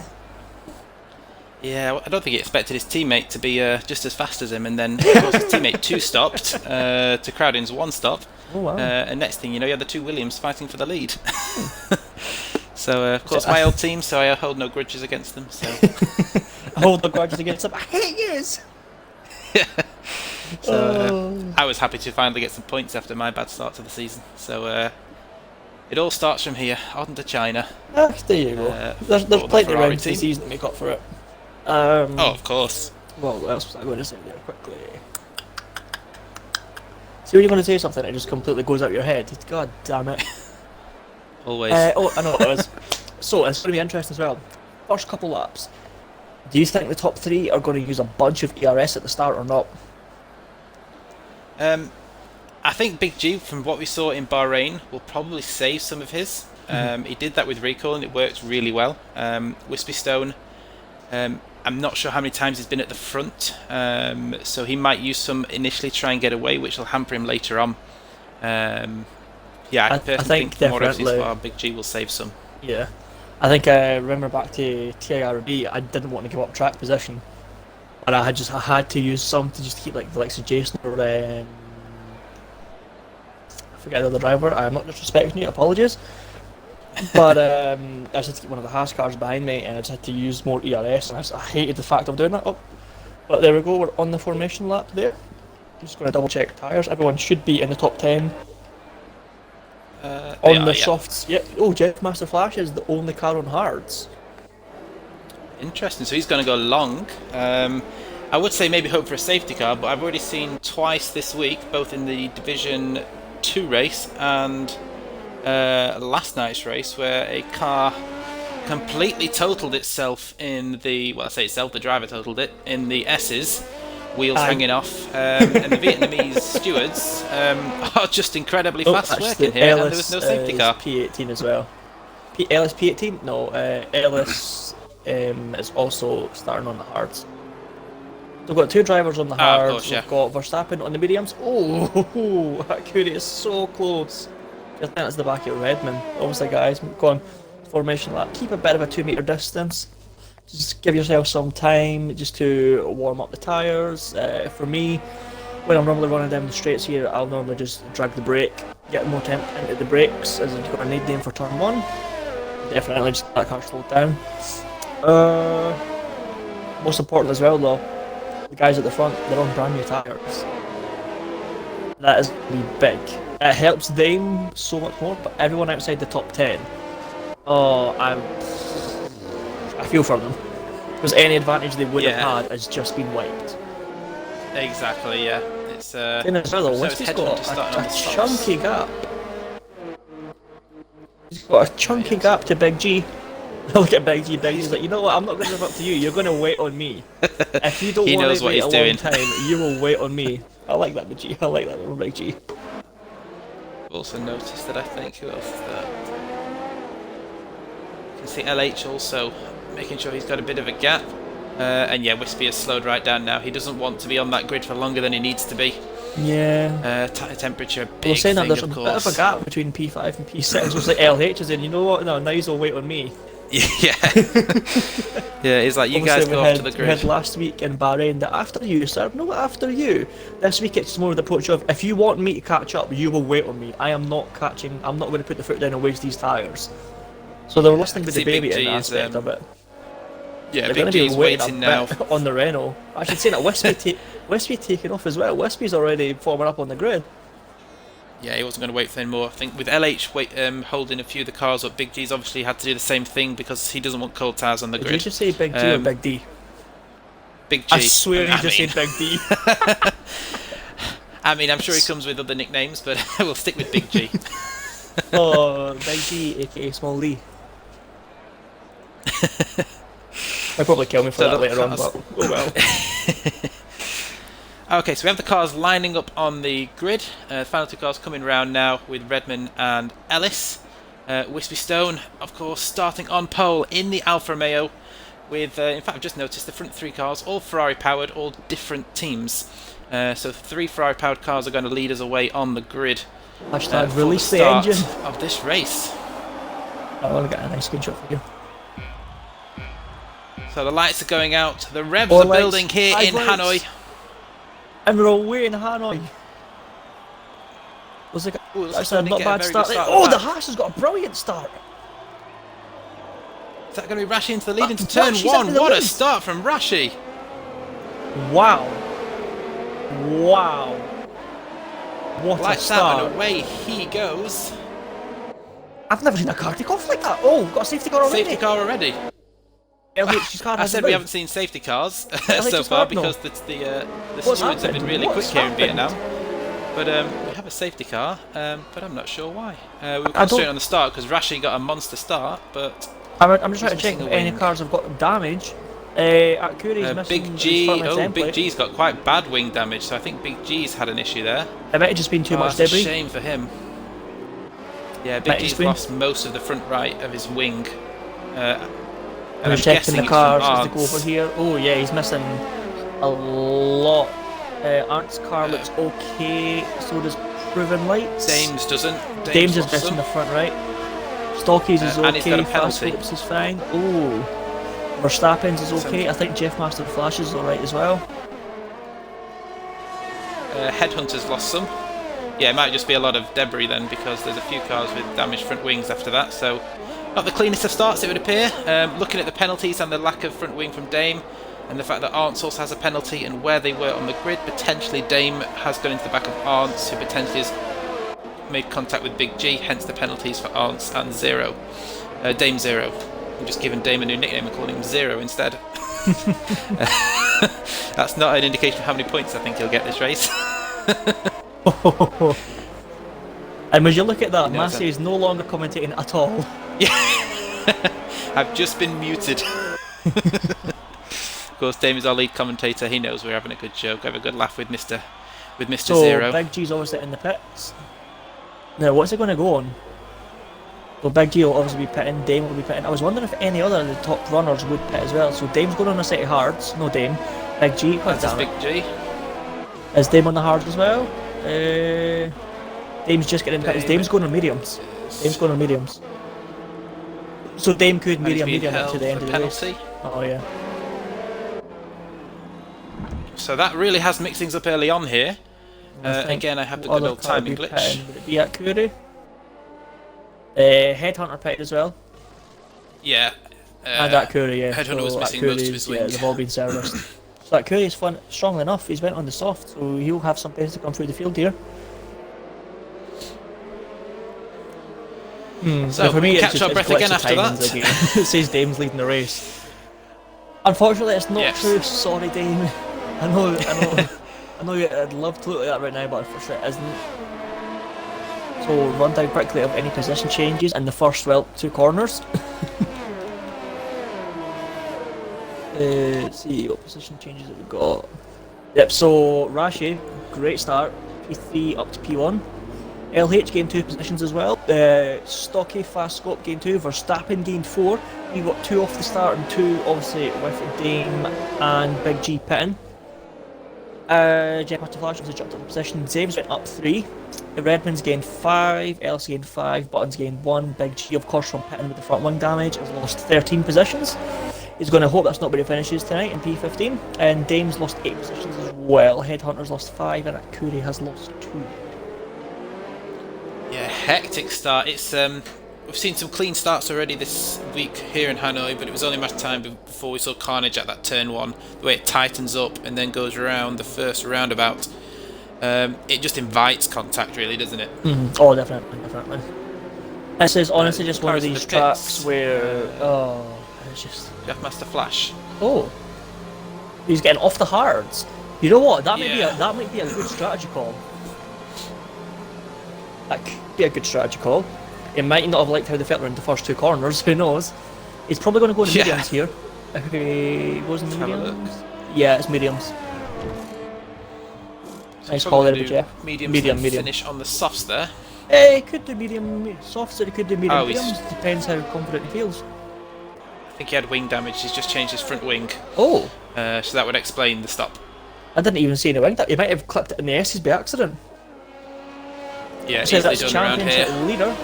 Yeah, I don't think he expected his teammate to be just as fast as him, and then of course his teammate 2 stopped to Crowden's 1 stop. Oh, wow. And next thing you know, you had the 2 Williams fighting for the lead. So, of course, my old team, so I hold no grudges against them. So. I hold no grudges against them. I hate yous! So I was happy to finally get some points after my bad start to the season. So it all starts from here, on to China. There you go. There's plenty of rounds this season to make up for it. Of course. Well, what else was I going to say there quickly? See when you're going to say something, it just completely goes out your head. God damn it. Always. I know it is. So, it's going to be interesting as well. First couple laps. Do you think the top 3 are going to use a bunch of ERS at the start or not? I think Big G, from what we saw in Bahrain, will probably save some of his. He did that with Recall and it worked really well. Wispy Stone, I'm not sure how many times he's been at the front, so he might use some initially to try and get away, which will hamper him later on. I personally think more of his Big G will save some. Yeah. I think I remember back to TIRB, I didn't want to give up track position. And I had to use some to just keep like the likes of Jason or I forget the other driver. I'm not disrespecting you, apologies. But I just had to keep one of the Haas cars behind me, and I just had to use more ERS, and I hated the fact of doing that. But there we go, we're on the formation lap there. I'm just going to double check tyres. Everyone should be in the top 10. On the softs, yeah. Oh, Jeff Master Flash is the only car on hards. Interesting. So he's going to go long. I would say maybe hope for a safety car, but I've already seen twice this week, both in the Division 2 race and last night's race, where a car completely totaled itself in the, well, I say itself, the driver totaled it, in the S's, wheels hanging off, and the Vietnamese stewards are just incredibly fast working here, and there was no safety car. P18 as well. Ellis P18? No, Ellis is also starting on the hards. We've got two drivers on the hards, of course, yeah. We've got Verstappen on the mediums. Oh, that Curie is so close. I think that's the back of Redmond. Obviously, guys, go on formation lap. Keep a bit of a 2 metre distance. Just give yourself some time just to warm up the tyres. For me, when I'm normally running down the straights here, I'll normally just drag the brake, get more temp into the brakes, as you've got a need them for turn 1. Definitely just get that car slowed down. Most important as well, though, the guys at the front, they're on brand new tyres. That is going to be big. It helps them so much more, but everyone outside the top 10, I feel for them. Because any advantage they would have had has just been wiped. Exactly, yeah. It's in as well, though, Winston's got a chunky gap. He's got a chunky gap to Big G. Look at Big G. Big G's like, you know what? I'm not going to live up to you. You're going to wait on me. If you don't want to wait a long time, you will wait on me. I like that, Big G. I like that little Big G. Also noticed that, I think. Who else is there? You can see LH also making sure he's got a bit of a gap. And yeah, Wispy has slowed right down now. He doesn't want to be on that grid for longer than he needs to be. Yeah. Temperature, big We're saying thing, that there's of a course. bit of a gap between P5 and P6. It's like LH is in, you know what? No, now he'll wait on me. Yeah. Yeah, he's like, you guys go off to the grid. We had last week in Bahrain that after you, sir. No, after you. This week it's more the approach of, if you want me to catch up, you will wait on me. I am not catching, I'm not going to put the foot down and waste these tyres. So they're listening to the baby in aspect of it. Yeah, Big G's waiting now. On the Renault. I should say that Wispy taking off as well. Wispy's already forming up on the grid. Yeah, he wasn't going to wait for any more. I think with LH holding a few of the cars up, Big G's obviously had to do the same thing because he doesn't want cold tyres on the grid. Did you just say Big G or Big D? Big G. I swear you just said Big D. I mean, I'm sure he comes with other nicknames, but we'll stick with Big G. Oh, Big G, aka Small D. They'll probably kill me for that later on, but oh well. Okay, so we have the cars lining up on the grid. Final two cars coming round now with Redman and Ellis. Wispy Stone, of course, starting on pole in the Alfa Romeo with, in fact, I've just noticed the front three cars, all Ferrari powered, all different teams. So 3 Ferrari powered cars are going to lead us away on the grid. Hashtag release the engine of this race. I want to get a nice screenshot for you. So the lights are going out, the revs are building here in Hanoi. And we're away in Hanoi. Was it that's a not bad start. Oh, the Haas has got a brilliant start. Is that going to be Rashi into the lead into turn 1? What a start from Rashi. Wow. Wow. What Lights a start. out and away he goes. I've never seen a car take off like that. Oh, got a safety car already. Safety car already. LH's car I said we haven't seen safety cars so far because the stewards have been really quick here in Vietnam. But we have a safety car, but I'm not sure why. We were concentrating on the start because Rashi got a monster start, but I'm just trying to check if any cars have got damage. Curie's missing Big G. Oh, Big G's got quite bad wing damage, so I think Big G's had an issue there. It might have just been too much debris. debris. A shame for him. Yeah, Big G's lost most of the front right of his wing. I'm checking the cars as they go over here. Oh yeah, he's missing a lot. Art's car looks okay, so does Proven Lights. Dames doesn't. Dames is missing the front right. Stockies is okay, Fast Whips is fine. Oh, Verstappen's is okay. I think Jeff Master Flash is alright as well. Headhunter's lost some. Yeah, it might just be a lot of debris then because there's a few cars with damaged front wings after that, so not the cleanest of starts, it would appear. Looking at the penalties and the lack of front wing from Dame, and the fact that Arntz also has a penalty, and where they were on the grid, potentially Dame has gone into the back of Arntz, who potentially has made contact with Big G, hence the penalties for Arntz and Dame 0. I'm just giving Dame a new nickname and calling him Zero instead. That's not an indication of how many points I think he'll get this race. And when you look at that, He knows Massey is no longer commentating at all. Yeah. I've just been muted. Of course, Dame is our lead commentator. He knows we're having a good joke, have a good laugh with Mr. So Zero. Big G's obviously in the pits. Now, what's it going to go on? Well, Big G will obviously be pitting, Dame will be pitting. I was wondering if any other of the top runners would pit as well. So Dame's going on a set of hards, no Dame. Big G, That's Big G. Is Dame on the hards as well? Dame's just getting pit. Dame's going on mediums. Dame's going on mediums. So Dame could medium to the end of the penalty. race. Oh yeah. So that really has mixed things up early on here. Again, I have the good old timing glitch. Would it be at Curry? Headhunter pitted as well. Yeah. And at Curry, yeah. Headhunter was missing most of his wing. Yeah, they've all been serviced. So that Curry is strong enough. He's went on the soft, so he'll have some pace to come through the field here. So for me, catch our breath again after that. It says Dame's leading the race. Unfortunately, it's not Yes. true. Sorry, Dame. I know. I'd love to look like that right now, but unfortunately, it isn't. So run down quickly of any position changes in the first, well, 2 corners. Let's see what position changes that we've got. Yep. So Rashi, great start. P3 up to P1. LH gained 2 positions as well. Stocky Fast Scope gained 2. Verstappen gained 4. He got 2 off the start and 2 obviously with Dame and Big G pitting. Jeff Flash also jumped up a position. Zaves went up 3. Redmond's gained 5. Ellis gained 5. Buttons gained 1. Big G, of course, from pitting with the front wing damage, has lost 13 positions. He's going to hope that's not where he finishes tonight in P15. And Dame's lost 8 positions as well. Headhunter's lost 5 and Akuri has lost 2. Yeah, hectic start. It's we've seen some clean starts already this week here in Hanoi, but it was only a matter of time before we saw carnage at that turn 1. The way it tightens up and then goes around the first roundabout, it just invites contact, really, doesn't it? Oh, definitely. This is honestly just one of these tracks where it's just Jeff Master Flash. oh, he's getting off the hards. You know what? That might be a good strategy call. That could be a good strategy call. He might not have liked how they felt around the first 2 corners, who knows? He's probably going to go in mediums here. If he goes in the mediums. Yeah, it's mediums. So nice call there, Jeff. Medium. Finish on the softs there. He could do medium softs, or he could do medium mediums. Depends how confident he feels. I think he had wing damage. He's just changed his front wing. Oh. So that would explain the stop. I didn't even see any wing damage. He might have clipped it in the S's by accident. Yeah, so easily that's done around championship here. leader.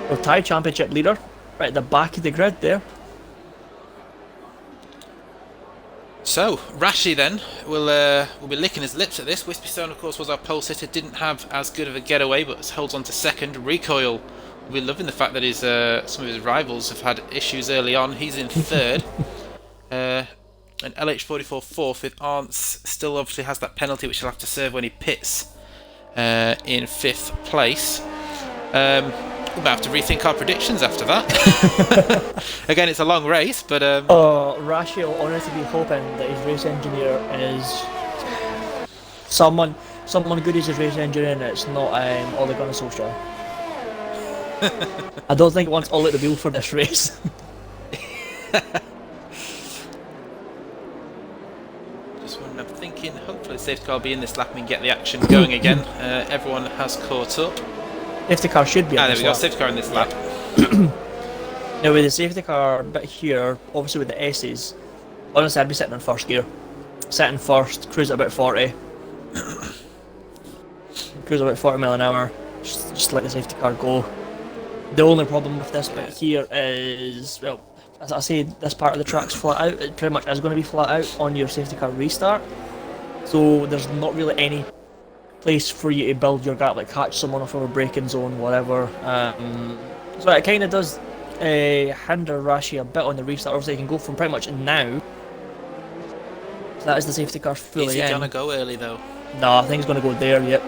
Or Thai championship leader. Right at the back of the grid there. So, Rashi then will be licking his lips at this. Wispy Stone, of course, was our pole sitter. Didn't have as good of a getaway, but holds on to second. Recoil will be loving the fact that some of his rivals have had issues early on. He's in third. And LH44 fourth, with Arntz still obviously has that penalty which he'll have to serve when he pits in 5th place. We'll have to rethink our predictions after that. Again, it's a long race, but Rashi will honestly be hoping that his race engineer is someone good as his race engineer, and it's not Ole Gunnar Solskjaer. I don't think he wants Ole at the wheel for this race. Just when I'm thinking, hopefully the safety car will be in this lap and we can get the action going again. Everyone has caught up. Safety car should be. There we go. Safety car in this lap. Now with the safety car bit here, obviously with the S's, honestly I'd be sitting in first gear. Sit in first, cruise at about 40. Cruise about 40 mile an hour. Just let the safety car go. The only problem with this bit here is, well, as I say, this part of the track's flat out. It pretty much is going to be flat out on your safety car restart. So there's not really any place for you to build your gap, like catch someone off of a braking zone, whatever. So it kind of does hinder Rashi a bit on the restart. Obviously, you can go from pretty much now. So that is the safety car fully in. Is he gonna go early though? No, I think he's going to go there, yep.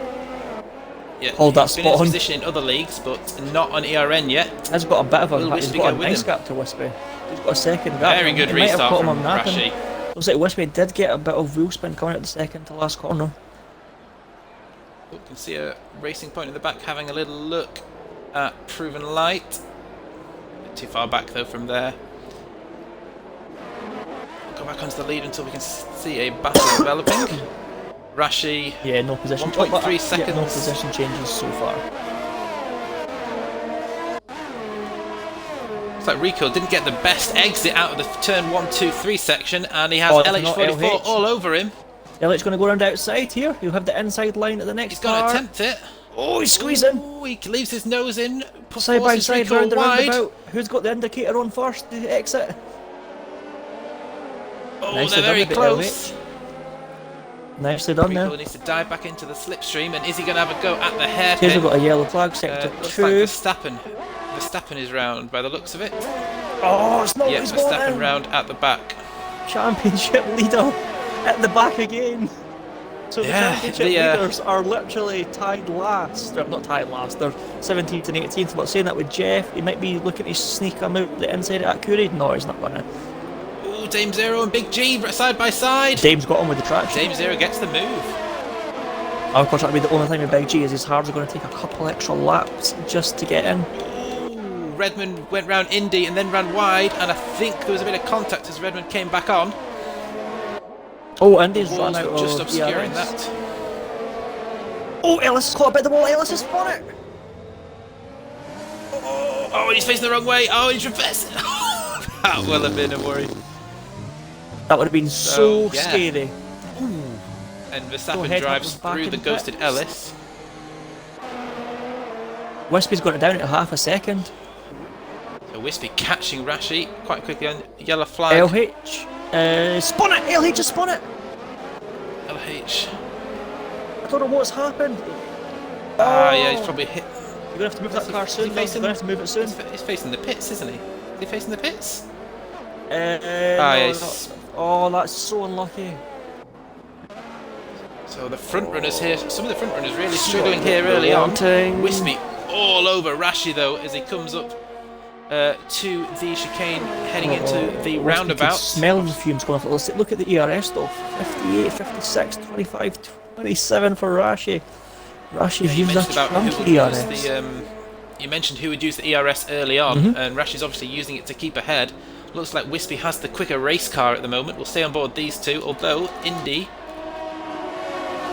Yeah, Hold that he's been in spot his on. position in other leagues, but not on ERN yet. He's got a bit of a, Will he's Wispy got go a with nice him? gap to Wispy. He's got a second gap. Very good He might have restart caught him from on napping. Rashi. Looks like Wispy did get a bit of wheel spin coming out the second to last corner. You can see a racing point in the back having a little look at Proven Light. A bit too far back though from there. We'll go back onto the lead until we can see a battle developing. Rashi, Yeah, no position. 1.3 seconds. Yeah, no position changes so far. Looks like Rico didn't get the best exit out of the turn 1, 2, 3 section, and he has Oh, it's not LH44 LH. all over him. Elliot's going to go around outside here. He'll have the inside line at the next He's going to car. attempt it. Oh, he's squeezing. Ooh, he leaves his nose in. Side by forces side, Rico round the wide. roundabout. Who's got the indicator on first? The exit. Oh, Nicely they're very done, close. Nicely done Rico there. needs to dive back into the slipstream, and is he going to have a go at the hairpin? Here's we've got a yellow flag, sector Looks 2. like Verstappen. Verstappen is round by the looks of it. Oh, it's not Yeah, what he's going Verstappen in. round at the back. Championship leader at the back again. So the Yeah, championship leaders are literally tied last. They're not tied last, they're 17th and 18th. But saying that with Jeff, he might be looking to sneak him out the inside at Akuri. No, he's not gonna. Ooh, Dame Zero and Big G side by side. Dame's got him with the traction. Dame Zero gets the move. Of course, that'll be the only thing with Big G is his hards are going to take a couple extra laps just to get in. Ooh, Redmond went round Indy and then ran wide, and I think there was a bit of contact as Redmond came back on. Oh, Indy's Walls run out were just of obscuring ERS. that. Oh, Ellis has caught a bit of the ball. Ellis has spun it. Oh, he's facing the wrong way. Oh, he's reversing. That will have been a worry. That would have been so yeah. scary. And Go Verstappen ahead, drives back through in the the ghosted pits. Ellis. Wispy's got it down at half a second. So Wispy catching Rashi quite quickly on yellow flag. LH. Spun it! LH has spun it! LH. I don't know what's happened. Ah, yeah, he's probably hit. You're gonna have to move that car Is he soon. You're facing- gonna have to move it soon. He's facing the pits, isn't he? Is he facing the pits? No, yes. Oh, that's so unlucky. So the front runners here, some of the front runners really struggling here early on. Wanting. Wispy all over Rashi though as he comes up to the chicane heading into the Wispy roundabout. can smell the fumes going off. Let's look at the ERS though. 58, 56, 25, 27 for Rashi. Rashi's You used mentioned that about who chunk would ERS. use the you mentioned who would use the ERS early on, and Rashi's obviously using it to keep ahead. Looks like Wispy has the quicker race car at the moment. We'll stay on board these two, although Indy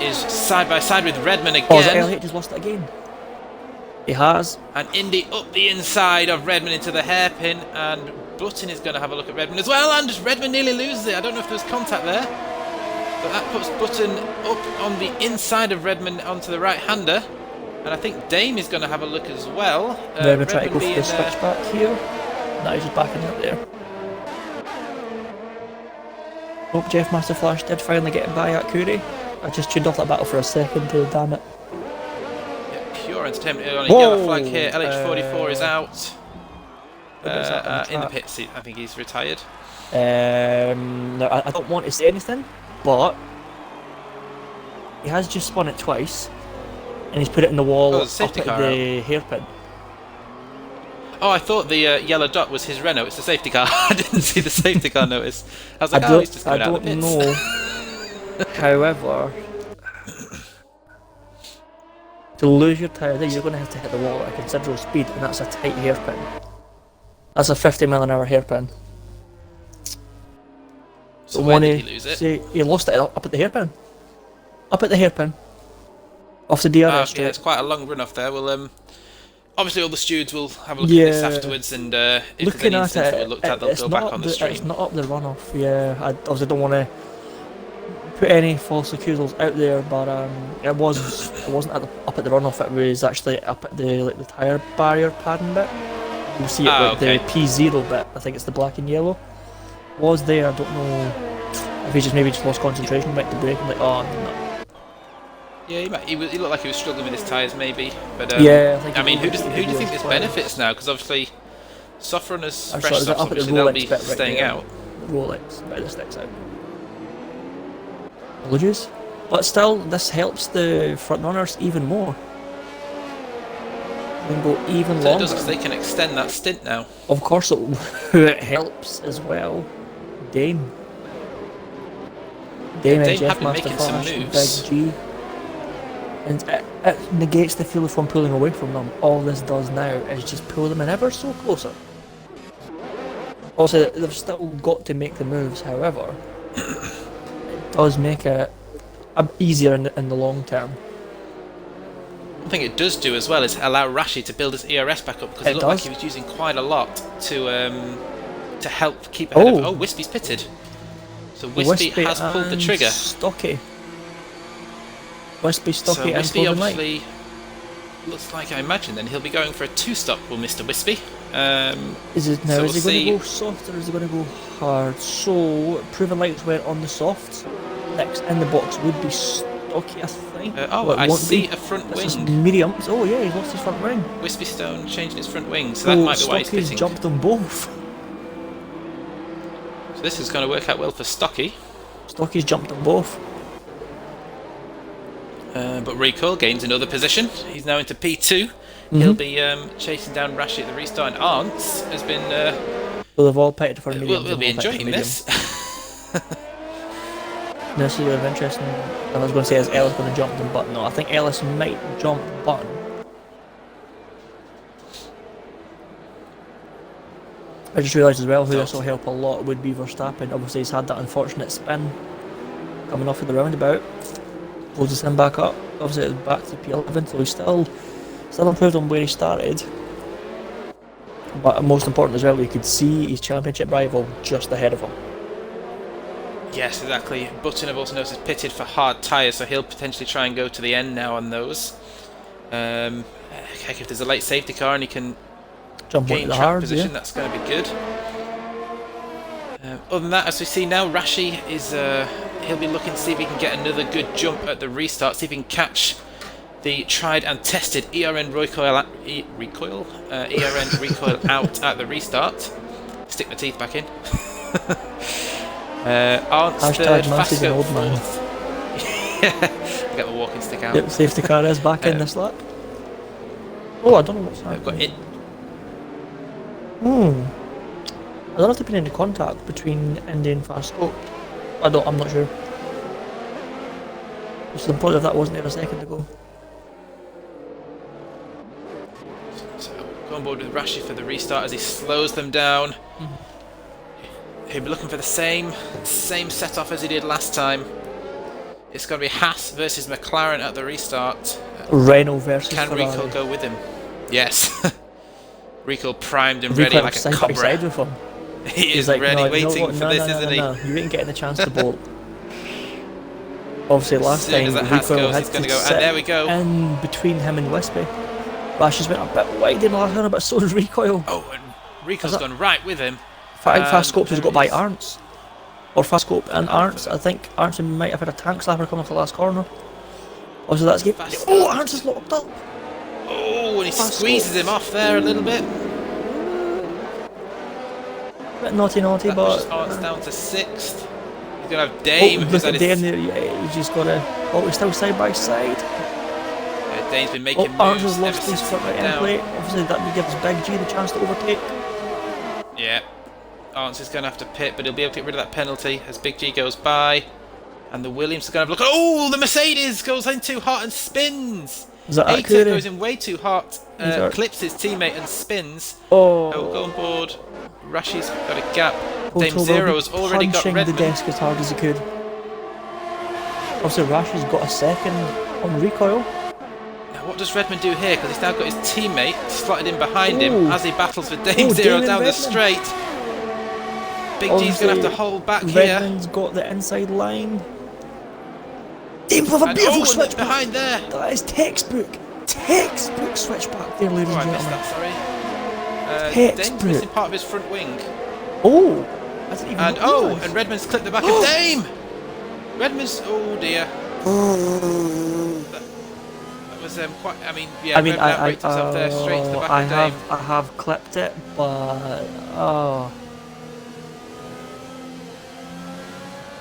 is side by side with Redmond Oh, is that again. LH has lost it again? He has. And Indy up the inside of Redmond into the hairpin, and Button is going to have a look at Redmond as well, and Redmond nearly loses it. I don't know if there's contact there, but that puts Button up on the inside of Redmond onto the right-hander, and I think Dame is going to have a look as well. Redmond trying to go for being, the switch back here. No, he's just backing up there. Oh, Jeff Master Flash did finally get by at Curry. I just tuned off that battle for a second to damn it. Yeah, pure entertainment early on a Whoa! yellow flag here. LH44 is out. In the track? pits, I think he's retired. No, I don't want to say anything, but he has just spun it twice, and he's put it in the wall Oh, the up safety at car the hairpin. Oh, I thought the yellow dot was his Renault. It's the safety car. I didn't see the safety car notice. I was like, oh, he's just I coming out don't of the pits. know. However, to lose your tyre there, you're going to have to hit the wall at a considerable speed, and that's a tight hairpin. That's a 50 mile an hour hairpin. So where did he lose it? See, he lost it up at the hairpin. Up at the hairpin. Off the DRS Yeah, straight. it's quite a long run off there. We'll obviously all the stewards will have a look at this afterwards, and if there's Looking any at instance that we it, looked at, they'll it's go not back up on the It's stream. not up the runoff. Yeah, I obviously don't want to put any false accusals out there, but it wasn't up at the runoff. It was actually up at the tyre barrier padding bit. You see it with okay. the P0 bit. I think it's the black and yellow. Was there? I don't know if he maybe just lost concentration, went to brake and like, oh no. Yeah, he looked like he was struggling with his tyres, maybe. But Yeah, I I mean, who think do you think this benefits now? Because obviously, soft runners, I'm fresh sorry, softs, up at the obviously they'll Rolex be bit right staying there. out. The Rolex bit that sticks out. Apologies. But still, this helps the front runners even more. can go even So it longer. does, because they can extend that stint now. Of course, it helps as well. Dame. Dame and Dame Jeff have been Master making some Flash, moves. Big G. And it negates the feel from pulling away from them. All this does now is just pull them in ever so closer. Also, they've still got to make the moves, however, it does make it easier in the long term. One thing it does do as well is allow Rashi to build his ERS back up, because it looked like he was using quite a lot to help keep ahead of... Oh, Wispy's pitted. So Wispy has pulled the trigger. Stocky. Wispy, Stocky, so and Wispy Clothing obviously looks like, I imagine, then he'll be going for a 2-stop, will Mr. Wispy. Is he we'll going to go soft or is he going to go hard? So, Proven Lights went on the soft. Next in the box would be Stocky, I think. I see a front this wing. Is mediums. Oh yeah, he's lost his front wing. Wispy Stone changing his front wing, so that might be why he's Stocky's pitting. jumped them both. So this is going to work out well for Stocky. Stocky's jumped them both. But Recoil gains another position. He's now into P2. He'll be chasing down Rashi at the restart, and Arntz has been... well, they've all pitted for mediums. We'll be enjoying this. This is really interesting. I was going to say, is Ellis going to jump the button? No, I think Ellis might jump the button. I just realised as well who this will help a lot would be Verstappen. Obviously he's had that unfortunate spin coming off of the roundabout. Closes him back up. Obviously it's back to P11, so he's still improved on where he started. But most important as well, you could see his championship rival just ahead of him. Yes, exactly. Button, I've also noticed, is pitted for hard tyres, so he'll potentially try and go to the end now on those. Heck, if there's a late safety car and he can jump gain into the track hard, position, that's going to be good. Other than that, as we see now, Rashi is he'll be looking to see if he can get another good jump at the restart, see if he can catch the tried and tested ERN recoil out at the restart. Stick my teeth back in. Arntz third, Fasco fourth. Yeah, get my walking stick out. Yep, safety car is back in this lap. Oh, I don't know what's happening. I've got it. I don't know if there's been any contact between Indy and Fasco. I'm not sure. So I'm positive that wasn't there a second ago. So go on board with Rashi for the restart as he slows them down. He'll be looking for the same set-off as he did last time. It's going to be Haas versus McLaren at the restart. Renault versus Can Ferrari. Recoil go with him? Yes. Recoil primed and ready like a cobra. Side with him. He is like, ready, no, waiting for this, no, isn't he? No. You ain't getting a chance to bolt. Obviously, last time Recoil had to go. And there we go. In between him and Wispy. Rash has went a bit wide in the last round, but so does Recoil. Oh, and Recoil's gone right with him. Fast Scopes has got by Arntz. Or Fast Scope and Arntz. I think Arntz might have had a tank slapper coming off the last corner. Also, that's good. Oh, Arntz is locked up. Oh, and he squeezes him off there a little bit. Bit naughty, That but... Arntz down to 6th. He's going to have Dame. Look at Dame there, yeah, he's just got to... Oh, he's still side by side. Dame's been making moves. Arntz has lost his front right end plate. Obviously, that gives Big G the chance to overtake. Yeah. Arntz is going to have to pit, but he'll be able to get rid of that penalty as Big G goes by. And the Williams are going to have a look. Oh, the Mercedes goes in too hot and spins. Is that Aita goes in way too hot, clips his teammate and spins. Oh, go on board. Rashi's got a gap. Dame Zero's already got Redmond. Punching the desk as hard as he could. Obviously, Rashi's got a second on Recoil. Now, what does Redmond do here? Because he's now got his teammate slotted in behind him as he battles for Dame Zero down the straight. Big G's going to have to hold back here. Redmond's got the inside line. Dame with a beautiful switchback. Behind there. That is textbook switchback there, ladies and I missed gentlemen. that, sorry. Dame's missing part of his front wing. Oh, I didn't even realise. And Redmond's clipped the back of Dame. Redmond's, oh dear. That was quite. I mean, yeah. Redmond outbraked himself there straight to the back of Dame. I have clipped it, but oh.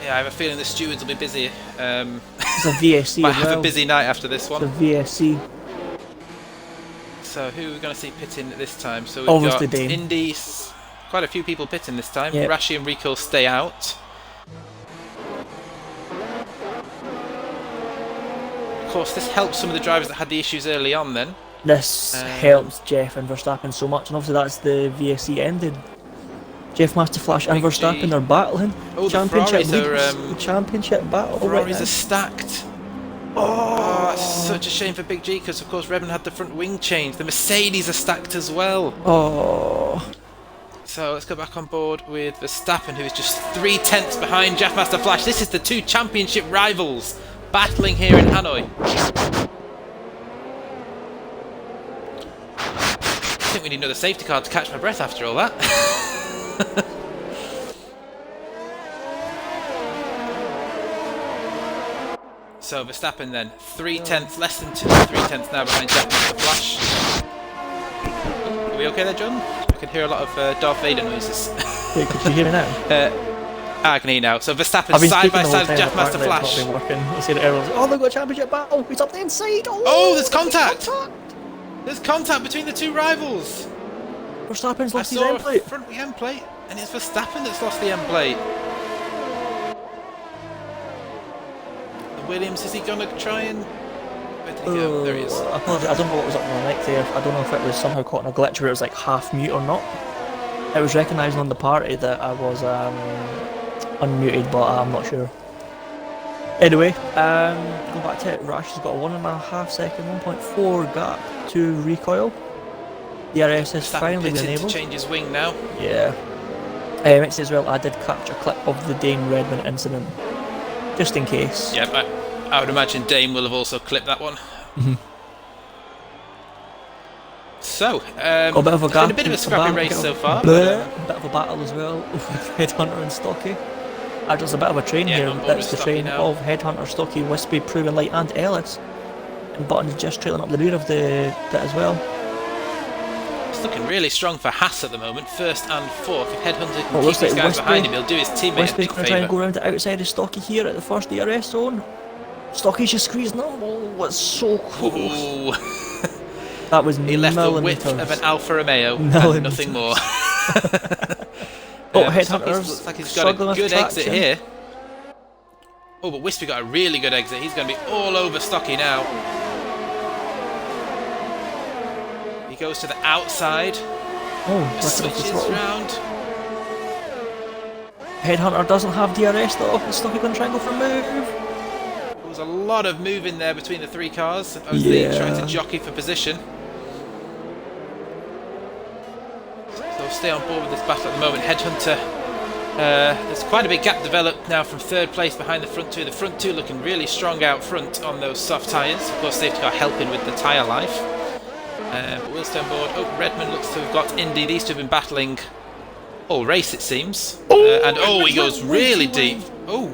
Yeah, I have a feeling the stewards will be busy. It's a VSC. Might have a busy night after this one. It's a VSC. So who are we going to see pitting this time? So we've Obviously got Dame. Indy's, quite a few people pitting this time. Yep. Rashi and Rico stay out. Of course, this helps some of the drivers that had the issues early on then. This helps Jeff and Verstappen so much, and obviously that's the VSC ending. Jeff Master Flash and Big Verstappen G. are battling. Oh, the Championship Ferraris are, leaders, championship battle. Ferraris right are stacked. Oh, it's such a shame for Big G because, of course, Redmond had the front wing change. The Mercedes are stacked as well. Oh. So let's go back on board with Verstappen, who is just 3/10 behind Jeff Master Flash. This is the two championship rivals battling here in Hanoi. I think we need another safety car to catch my breath after all that. So Verstappen then, 3/10, less than 3/10 now behind Jeff Master Flash. Are we okay there, John? I can hear a lot of Darth Vader noises. Wait, could you hear me now? I can hear now. So Verstappen side by side with Jeff Master Flash. It's not been working. I see that everyone's like, oh, they've got a championship battle. He's up the inside. Oh, there's contact. There's contact between the two rivals. Verstappen's I lost his saw end a plate. front end plate, and it's Verstappen that's lost the end plate. Williams, is he going to try and... Where did he go? There he is. I apologize, I don't know what was up on the mic there. I don't know if it was somehow caught in a glitch where it was like half mute or not. It was recognising on the party that I was unmuted, but I'm not sure. Anyway, going back to it, Rash has got a 1.5 second, 1.4 gap to recoil. The DRS has finally been able to change his wing now. Yeah. It says, well, I did capture a clip of the Dane Redmond incident. Just in case. Yep, I would imagine Dame will have also clipped that one. So, got a bit of a it's been a bit of a scrappy race so far. A bit of a battle as well with Headhunter and Stocky. There's a bit of a train here. That's the train of Headhunter, Stocky, Wispy, Proven Light and Ellis. And Button's just trailing up the rear of the bit as well. It's looking really strong for Haas at the moment, first and fourth. If Headhunter can keep looks these like guys Wispy- behind him, he'll do his teammate a Wispy's big going to try and go favour. around the outside of Stocky here at the first DRS zone. Stocky's just squeezing them. Oh, it's so close. Ooh. That was He left the width millimeters. of an Alfa Romeo and nothing more. Headhunter's looks like he's got a struggling with good exit traction. here. Oh, but Wispy got a really good exit. He's going to be all over Stocky now. He goes to the outside. Oh, Switches round. Headhunter doesn't have DRS though. Is Stocky going to try and go for a move? There was a lot of moving there between the three cars as they tried to jockey for position. So we'll stay on board with this battle at the moment. Headhunter, there's quite a big gap developed now from third place behind the front two. The front two looking really strong out front on those soft tyres. Of course, safety car helping with the tyre life. But we'll stay on board. Oh, Redmond looks to have got Indy. These two have been battling all race, it seems. And he goes really deep. Oh,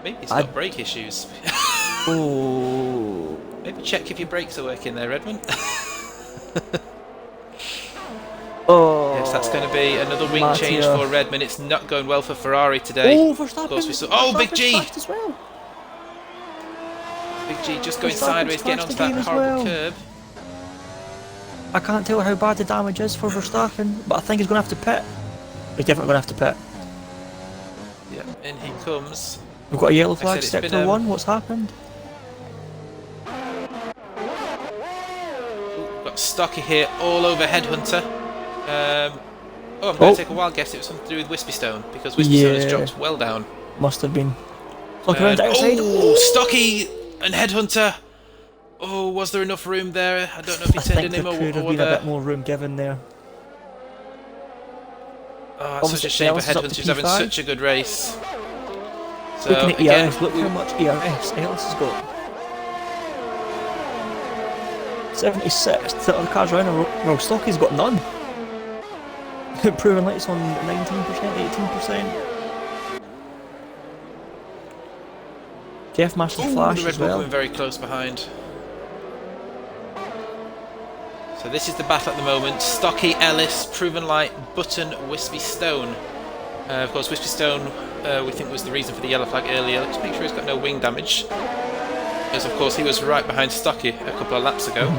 maybe he's got brake issues. Oh. Maybe check if your brakes are working there, Redmond. Oh. Yes, that's going to be another wing change for Redmond. It's not going well for Ferrari today. Oh, Of course we saw. Oh, Big G! As well. Big G just going Verstappen's sideways, getting onto that as horrible well. curb. I can't tell how bad the damage is for Verstappen, but I think he's going to have to pit. He's definitely going to have to pit. Yeah, in he comes. We've got a yellow I flag, said it's been, sector 1, what's happened? Ooh, got Stocky here all over Headhunter. I'm going to take a wild guess. It was something to do with Wispy Stone because Wispy Stone has dropped well down. Must have been. Look around the outside. Oh, Stocky and Headhunter. Oh, was there enough room there? I don't know if he turned in him there could have or been a whether... bit more room given there. Oh, it's such a shame for Headhunter who's having such a good race. So, Looking at again, ERS, look how much ERS Ellis has got. 76, the other cars around him, well, Stocky's got none. Proven Light's on 19%, 18%. Jeff Master Flash the Red as Bull well. coming very close behind. So this is the battle at the moment. Stocky, Ellis, Proven Light, Button, Wispy Stone. Of course, Wispy Stone we think was the reason for the yellow flag earlier. Let's make sure he's got no wing damage. Because of course he was right behind Stocky a couple of laps ago.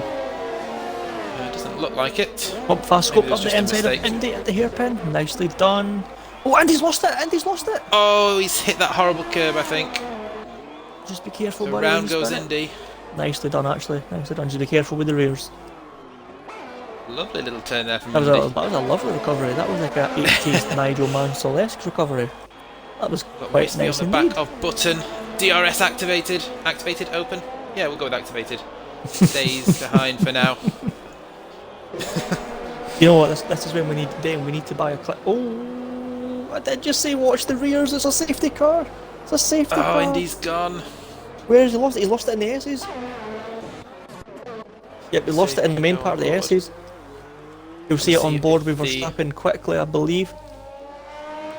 Doesn't look like it. Up fast Maybe scope it was up the just a inside of mistake. Indy at the hairpin. Nicely done. Oh, Andy's lost it! Andy's lost it! Oh, he's hit that horrible curb, I think. Just be careful, So buddy. round when you goes spin it. Indy. Nicely done, actually. Nicely done. Just be careful with the rears. Lovely little turn there from That was Indy. a lovely recovery. That was like a 80s Nigel Mansell-esque recovery. That was Got quite Wispy nice on the indeed. back of button. DRS activated. Activated, open. Yeah, we'll go with activated. Stays behind for now. You know what? This is when we need to buy a clip. Oh, I did just say watch the rears. It's a safety car. It's a safety Oh, car. Indy's gone. Where has he lost it? He lost it in the S's. Yep, he lost it in the main part of the S's. You'll see it on board with Verstappen quickly, I believe.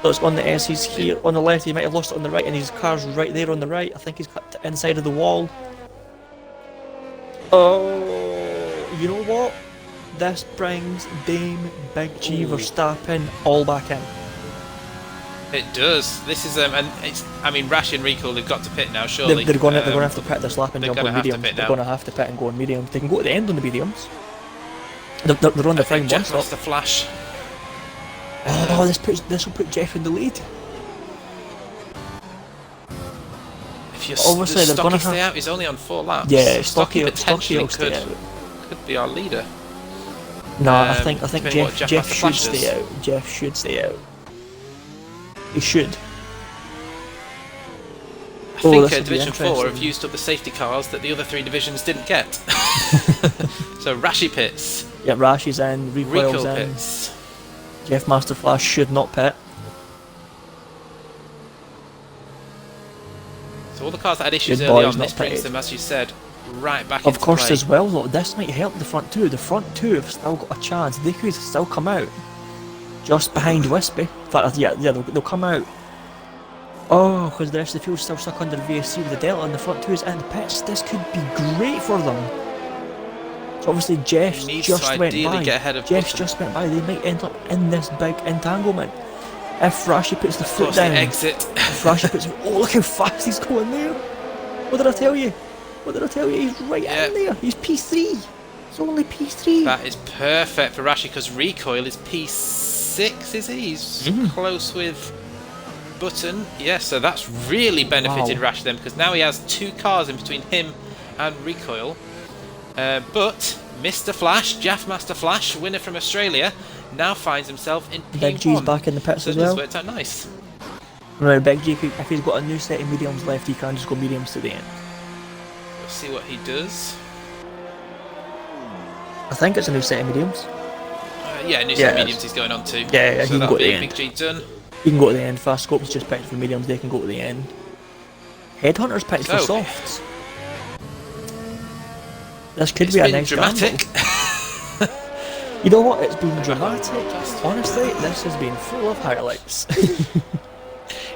So it's on the S's here. On the left, he might have lost it on the right, and his car's right there on the right. I think he's cut inside of the wall. Oh, you know what? This brings Dame Big G Verstappen all back in. It does. This is and it's. I mean, Rash and Rico, they've got to pit now. Surely They're going to have to pit this lap and they're jump on gonna have to mediums. pit They're now. going to have to pit and go on mediums. They can go at the end on the mediums. They're on the frame one Jeff stop. lost the flash. Oh, this will put Jeff in the lead. If you're Obviously, they're gonna stay have- out, he's only on 4 laps. Yeah, Stocky Stocky potentially will stay out. could be our leader. No, I think depending what Jeff Jeff should Master stay out. Jeff should stay out. He should. I Oh, think this would be Division 4 have interesting. used up the safety cars that the other 3 divisions didn't get. So Rashi pits, Yeah, Rash is in, Recoil's Rico in. pits. Jeff Masterflash should not pit. So all the cars that had issues Good early boys, on, this not brings pitted. them, as you said, right back Of into course, play. as well, though, this might help the front two. The front two have still got a chance. They could still come out just behind Wispy. In fact, yeah, they'll come out. Oh, because the rest of the field's still stuck under the VSC with the Delta, and the front two is in the pits. This could be great for them. So obviously, Jeff's Needs just to went ideally by. get ahead of Jeff's Button. just went by. They might end up in this big entanglement. If Rashi puts the Of foot course, down, the exit. if Rashi puts, oh look how fast he's going there. What did I tell you? What did I tell you? He's right Yep. in there. He's P3. It's only P3. That is perfect for Rashi because Recoil is P6, is he? He's close with Button. Yes, so that's really benefited Wow. Rashi then because now he has 2 cars in between him and Recoil. But Mr. Flash, Jeff Master Flash, winner from Australia, now finds himself in P1. Big G's back in the pits so as this well. worked out nice. Right, Big G, if he's got a new set of mediums left, he can just go mediums to the end. We'll see what he does. I think it's a new set of mediums. Yeah, new Yeah, set it's- mediums he's going on to. Yeah, he so can that'll go to be the Big end. G done. You can go to the end. Fast Scope's just picked for mediums, they can go to the end. Headhunter's picked for So- softs. This could It's be a been nice dramatic. gamble. You know what? It's been dramatic. Honestly, this has been full of highlights.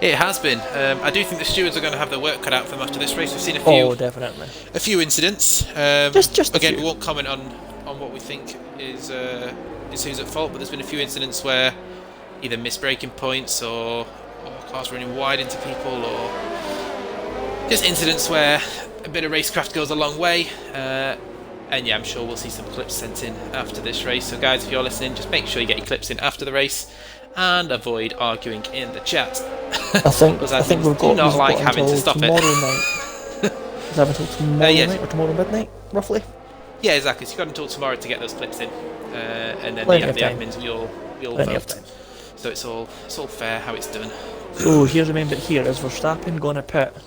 It has been. I do think the stewards are going to have their work cut out for them after this race. We've seen a few, Oh, definitely. a few incidents. Just a again, few. we won't comment on what we think is who's at fault, but there's been a few incidents where either missed braking points or cars running wide into people, or just incidents where a bit of racecraft goes a long way. And yeah, I'm sure we'll see some clips sent in after this race. So guys, if you're listening, just make sure you get your clips in after the race and avoid arguing in the chat. I think Because I think we've got, not like we've got having to until stop tomorrow it. night. Is that until tomorrow yes. night or tomorrow midnight, roughly? Yeah, exactly. So you've got until tomorrow to get those clips in, and then Plenty the of time. admins will Plenty of vote. time. So it's all fair how it's done. So here's the main bit here. Is Verstappen going to pit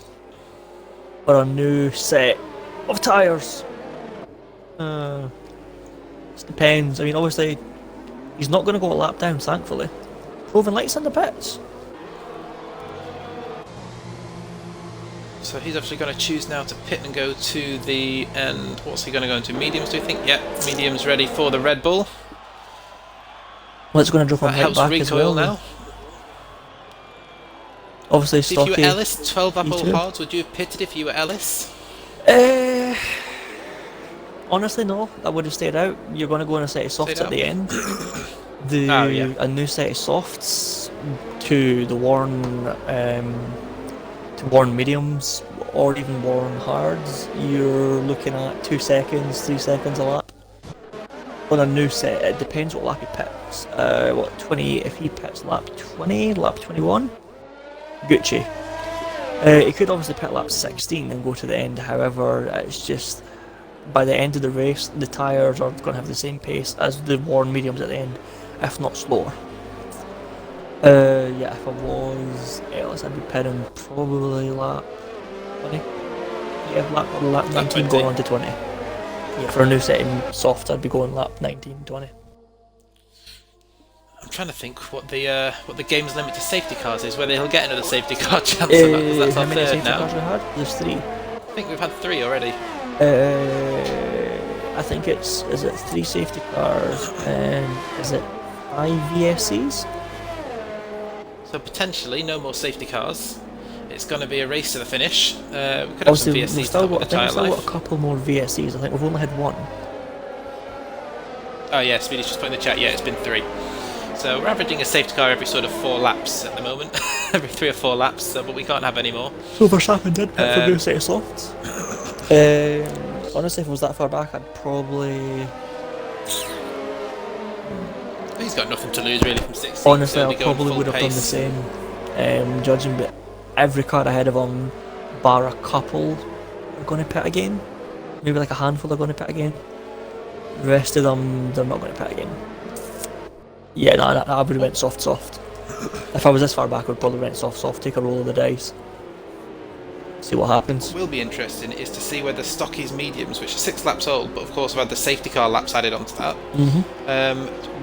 for a new set of tyres? It depends. I mean, obviously, he's not going to go a lap down, thankfully. Roving lights in the pits. So he's actually going to choose now to pit and go to the end. What's he going to go into? Mediums, do you think? Yeah, mediums ready for the Red Bull. Well, it's going to drop That him right helps back as Recoil well. now. Obviously, So if you Stocky. were Ellis, 12 apple E2. hards, would you have pitted if you were Ellis? Honestly, no. I would have stayed out. You're going to go on a set of softs Stayed at the end. Oh, yeah. A new set of softs to the worn mediums or even worn hards. You're looking at 2 seconds, 3 seconds a lap. on a new set, it depends what lap he pits. 20, if he pits lap 20, lap 21, Gucci. He could obviously pit lap 16 and go to the end, however, it's just, by the end of the race, the tyres are going to have the same pace as the worn mediums at the end, if not slower. Yeah, if I was Ellis, I'd be pitting probably lap 20. Yeah, lap 19 going on to 20. Yeah, for a new setting soft, I'd be going lap 19, 20. I'm trying to think what the game's limit to safety cars is, whether he'll get another safety car chance or not, because that's how our many third safety now. cars we had? There's 3. I think we've had 3 already. I think is it 3 safety cars and is it 5 VSCs? So potentially no more safety cars. It's going to be a race to the finish. We could have some VSCs still with the tyre still life. got a couple more VSCs. I think we've only had 1. Oh yeah, Speedy's just put in the chat. Yeah, it's been 3. So we're averaging a safety car every sort of 4 laps at the moment, every 3 or 4 laps. So, but we can't have any more. So Verstappen did pit for a new set of softs. Honestly, if it was that far back, I'd probably. He's got nothing to lose really from 16. Honestly, so I probably would have done the same. Judging, but every car ahead of him, bar a couple, are going to pit again. Maybe like a handful are going to pit again. The rest of them, they're not going to pit again. Yeah, no, I would have went soft. If I was this far back, I would probably went soft, take a roll of the dice. See what happens. What will be interesting is to see whether Stocky's mediums, which are 6 laps old, but of course have had the safety car laps added onto that,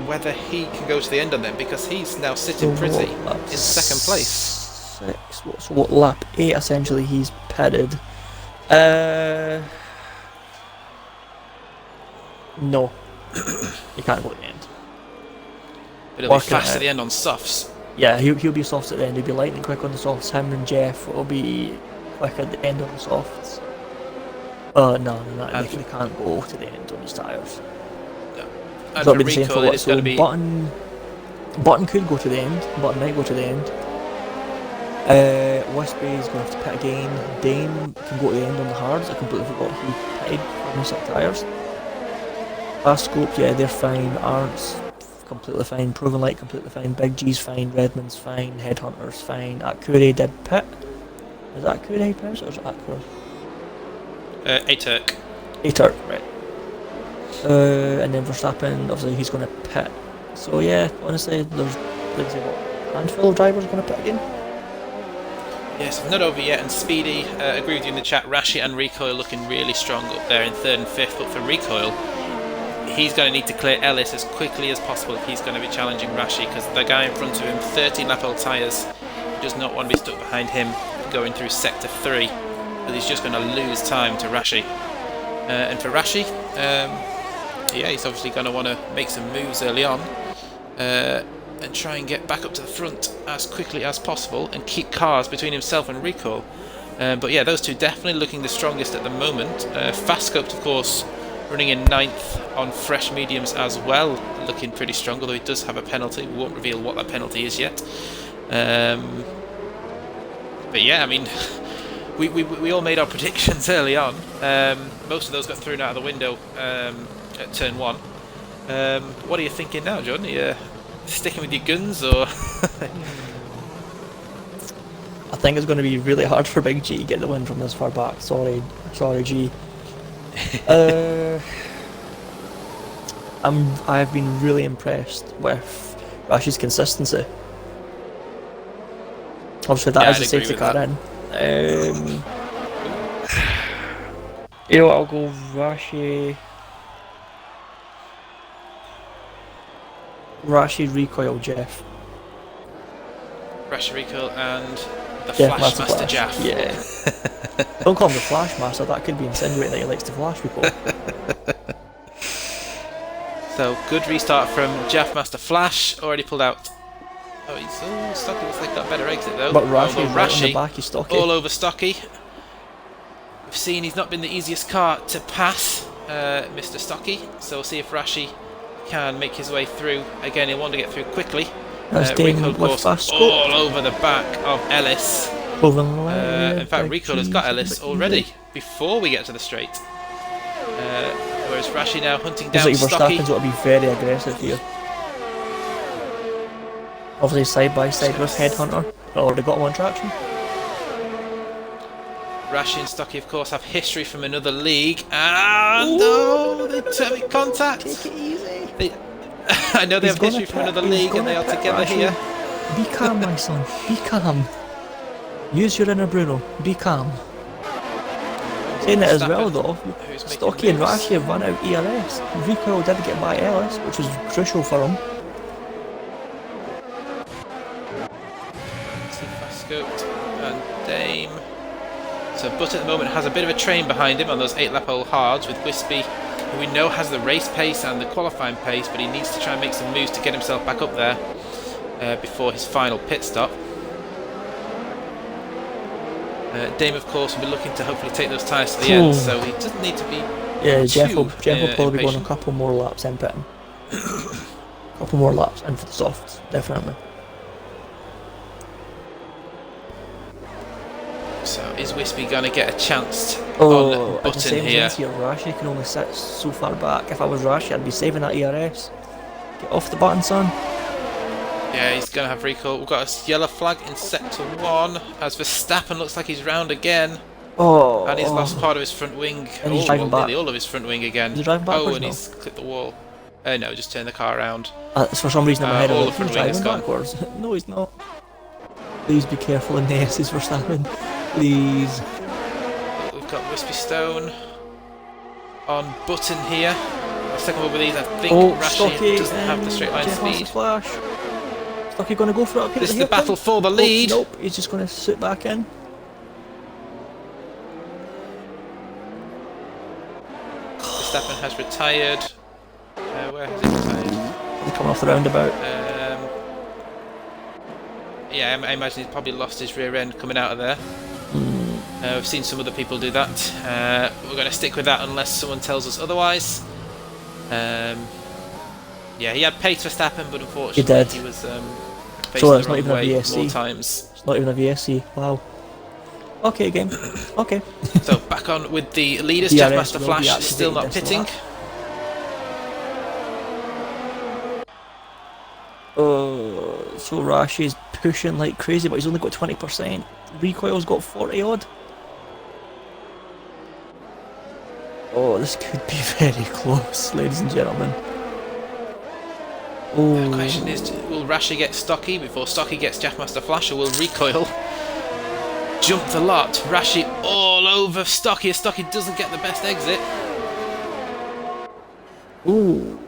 whether he can go to the end on them, because he's now sitting pretty in second place. 6. So what lap 8 essentially he's pitted? No, he can't go to the end. But he'll be fast at the end on softs. Yeah, he'll be soft at the end. He'll be lightning quick on the softs. Him and Jeff will be quick at the end on the softs. No, they can't go to the end on his tyres. No. And so for Recoil, it's going to be... Button could go to the end. Button might go to the end. Wispy's going to have to pit again. Dane can go to the end on the hards. I completely forgot he pitted for new set tyres. Fast Scope, yeah, they're fine. Arnt's completely fine. Proven Light, completely fine. Big G's fine. Redmond's fine. Headhunter's fine. Akure did pit. Is that Akure pit or is it Akure? A-Turk. A-Turk, right. And then Verstappen, obviously he's going to pit. So yeah, honestly, there's let's say what, handful of drivers going to pit again. Yes, not over yet, and Speedy, agree with you in the chat, Rashi and Recoil looking really strong up there in 3rd and 5th, but for Recoil, he's going to need to clear Ellis as quickly as possible if he's going to be challenging Rashi, because the guy in front of him, 13 lap old tyres, does not want to be stuck behind him going through sector 3, because he's just going to lose time to Rashi. And for Rashi, yeah, he's obviously going to want to make some moves early on and try and get back up to the front as quickly as possible and keep cars between himself and Recoil. But yeah, those two definitely looking the strongest at the moment. Fast Scoped, of course, running in 9th on fresh mediums as well, looking pretty strong, although he does have a penalty. We won't reveal what that penalty is yet. But yeah, I mean, we all made our predictions early on. Most of those got thrown out of the window at turn 1. What are you thinking now, John? Are you sticking with your guns, or...? I think it's going to be really hard for Big G to get the win from this far back. Sorry, G. I've been really impressed with Rashi's consistency. Obviously, that is a safety car in. You know what, I'll go Rashi, Recoil, Jeff. Rashi, Recoil, and the Jeff Flash Master Flash. Jaff. Yeah. Don't call him the Flash Master, that could be insinuating that he likes to flash people. So, good restart from Jaff Master Flash, already pulled out. Oh, Stocky looks like that better exit though. But Rashi, right on the back, he's Stocky. All over Stocky. We've seen he's not been the easiest car to pass, Mr. Stocky, so we'll see if Rashi can make his way through. Again, he'll want to get through quickly. Recoil, of course, all over the back of Ellis. In fact, Recoil has got Ellis already before we get to the straight. Whereas Rashi now hunting Looks down like Stocky. Verstappen's got to be very aggressive here. Obviously side by side with Headhunter. Already got one traction. Rashi and Stocky, of course, have history from another league. And no, they make contact. Take it easy. I know they have history from another league, and they are together here. Be calm, my son. Be calm. Use your inner Bruno. Be calm. Saying that as well, though, Stocky and Rashi have run out ERS. Recoil did get by Ellis, which was crucial for him. Scoped and Dame. So Butt at the moment has a bit of a train behind him on those 8-lap-hole hards with Wispy, who we know has the race pace and the qualifying pace, but he needs to try and make some moves to get himself back up there before his final pit stop. Dame, of course, will be looking to hopefully take those tyres to the end, so he doesn't need to be Jeff will probably be going a impatient. couple more laps in pitting. Couple more laps in for the softs, definitely. So is Wispy going to get a chance Oh, on at the Button same here? here, Rashi can only sit so far back. If I was Rashi, I'd be saving that ERS. Get off the button, son. Yeah, he's going to have recall. We've got a yellow flag in sector 1 as Verstappen looks like he's round again. Oh, And he's lost part of his front wing. And he's driving back. Nearly all of his front wing again. He's driving backwards and now. he's clipped the wall. No, just turned the car around. For some reason in my head, all I'm the like, front he's wing is driving gone. backwards. No, he's not. Please be careful in the S's for Verstappen. Please. We've got Wispy Stone on Button here. The second one with these, I think Rashi Stocky doesn't have the straight line Jeff wants speed. to flash. Stocky going to go for it up here. This is the battle for the lead. Nope, he's just going to sit back in. Verstappen has retired. Where has he retired? He's coming off the roundabout. Yeah, I imagine he's probably lost his rear end coming out of there. We've seen some other people do that. We're going to stick with that unless someone tells us otherwise. Yeah, he had pace Verstappen, but unfortunately he was facing it's the not wrong even a way VSC. more times. It's not even a VSC. Wow. Okay, game. Okay. So back on with the leaders. DRS Jeff Master will Flash be still not activated pitting. this So Rashi's pushing like crazy, but he's only got 20%. Recoil's got 40 odd. Oh, this could be very close, ladies and gentlemen. The question is, will Rashi get Stocky before Stocky gets Jackmaster Flash, or will Recoil jump the lot? Rashi all over Stocky as Stocky doesn't get the best exit. Ooh.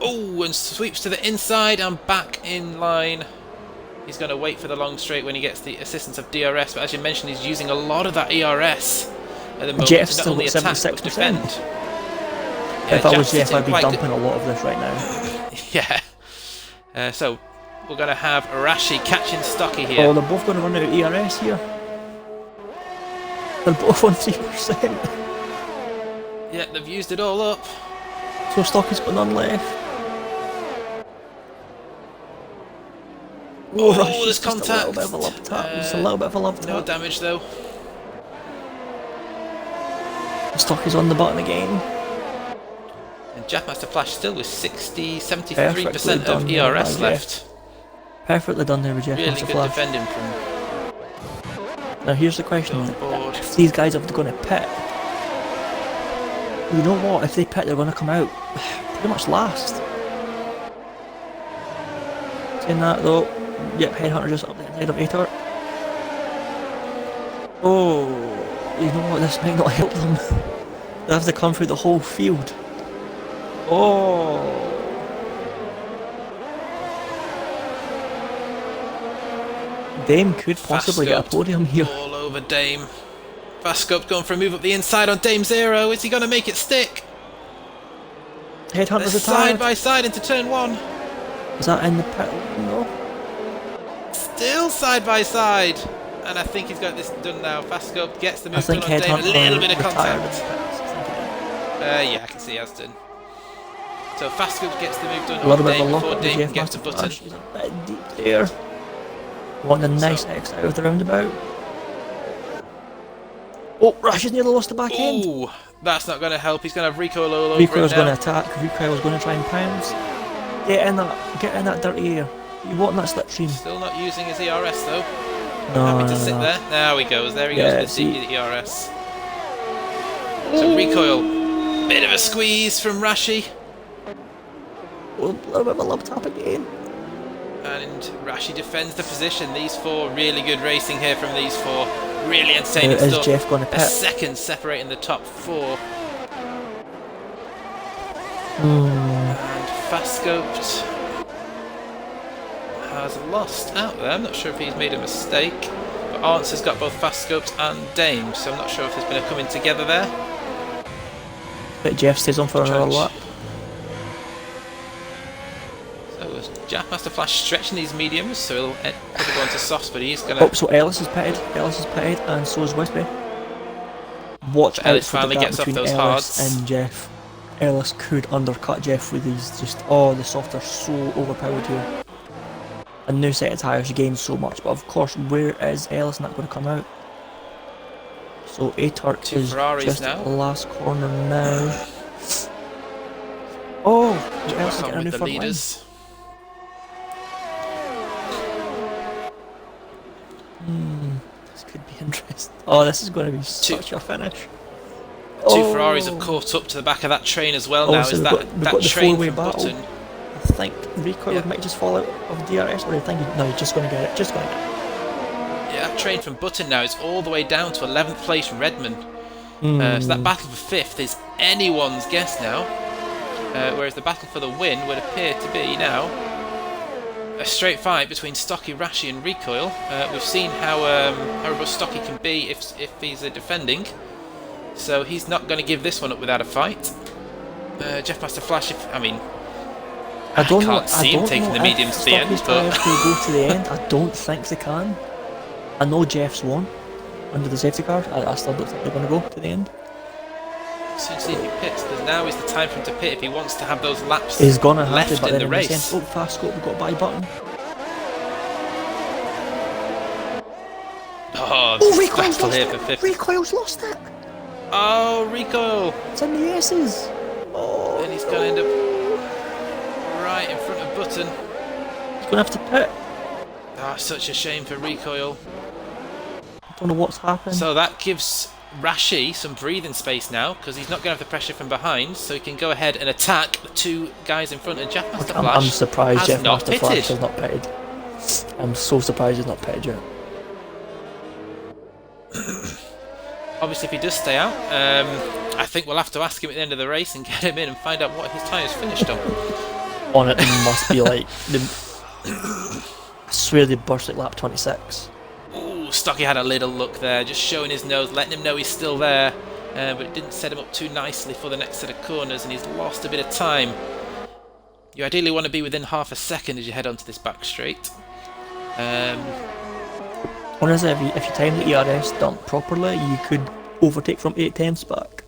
Oh, and sweeps to the inside and back in line. He's going to wait for the long straight when he gets the assistance of DRS, but as you mentioned, he's using a lot of that ERS at the moment Jeff's to not still only got attack but 76%. defend. If I was Jeff's Jeff, sitting I'd be quite dumping good. a lot of this right now. Yeah. So we're going to have Rashi catching Stocky here. Oh, they're both going to run out of ERS here. They're both on 3%. Yeah, they've used it all up. So Stocky's got none left. Oh, Rashi's there's just a little contact. bit of a love tap. Just a little bit of a love No tap. damage though. Stocky's on the button again. And Jackmaster Flash still with 73% Perfectly of done there ERS by left. Perfectly done there with Jeff Really Master good Flash. defending from Now here's the question. the board. If these guys are going to pit, you know what? If they pit, they're going to come out pretty much last. Saying that though, yep, Headhunter just up the inside of Ator. Oh, you know what? This might not help them. They have to come through the whole field. Oh. Dame could possibly get a podium here. All over Dame. Fastcope's going for a move up the inside on Dame Zero. Is he going to make it stick? Headhunter's They're side retired. by side into turn 1. Is that in the pit? No. Still side by side. And I think he's got this done now. Fastcope gets the I move think done on Dame. A Headhunter little bit of retired. contact. Yeah, I can see he has done. So Fastcope gets the move done A little on bit of a Dame lock before at the Dame Jeff gets the Master button. Flash. He's a bit deep there. Want a nice exit out of the roundabout. Oh, Rash has nearly lost the back end. Ooh, That's not going to help. He's going to have recoil all over Recoil's him going now. to attack. Recoil's going to try and pounce. Get in that dirty air. You want that slipstream. Still not using his ERS though. No, Happy to sit there. Now he goes. There he goes with the ERS. So recoil. Bit of a squeeze from Rashi. A little bit of a love tap again. And Rashi defends the position. These four, really good racing here from these four. Really entertaining Is stuff. Jeff going to pit? A second separating the top four. And fast scoped has lost out there. I'm not sure if he's made a mistake. But Arntz has got both fast scoped and Dame, so I'm not sure if there's been a coming together there. But Jeff stays on for another lap. So Jackmaster Flash stretching these mediums, so he'll probably go on to softs, but he's gonna. Oh, so Ellis is pitted. and so is Westby. Watch out Ellis for the finally gap gets off between those Ellis hards. and Jeff. Ellis could undercut Jeff with these the softs are so overpowered here. A new set of tyres, you gain so much, but of course, where is Ellis not going to come out? So A-Turk is Ferraris just now. at the last corner now. Oh, Ellis is On getting a new with the front line. leaders. This could be interesting. Oh, this is going to be such a finish. Two Ferraris have caught up to the back of that train as well now. So Is we've that got the train four-way from battle. Button? I think recoil might just fall out of DRS, or I think no, you're just going to get it. Just going to get it. Yeah, that train from Button now is all the way down to 11th place from Redmond. So that battle for 5th is anyone's guess now. Whereas the battle for the win would appear to be now a straight fight between Stocky, Rashi and Recoil. We've seen how robust Stocky can be if he's defending. So he's not going to give this one up without a fight. Jeffmaster Flash, I can't see him taking the mediums to the end, but will go to the end. I don't think they can. I know Jeff's won under the safety car. I still don't think they're going to go to the end. soon to see if he pits, because now is the time for him to pit if he wants to have those laps He's gonna have left to, but in then the in the race. sense, fast scope, we've got a buy button. Oh, this is Recoil's battle lost here for it! 5th. Recoil's lost it! Oh, Recoil! It's in the S's! Oh, And he's going to end up right in front of Button. he's gonna have to pit. Ah, such a shame for Recoil. I don't know what's happened. So that gives Rashi some breathing space now, because he's not going to have the pressure from behind, so he can go ahead and attack the two guys in front. And Jeff Master Flash I'm surprised has Jeff not Master pitted. Flash has not pitted. I'm so surprised he's not pitted yet. Obviously, if he does stay out, I think we'll have to ask him at the end of the race and get him in and find out what his tyres finished on. On it must be like I swear they burst at lap 26. Ooh, Stocky had a little look there, just showing his nose, letting him know he's still there, but it didn't set him up too nicely for the next set of corners, and he's lost a bit of time. You ideally want to be within half a second as you head onto this back straight. Honestly, if you time the ERS dump properly, you could overtake from 8/10ths back.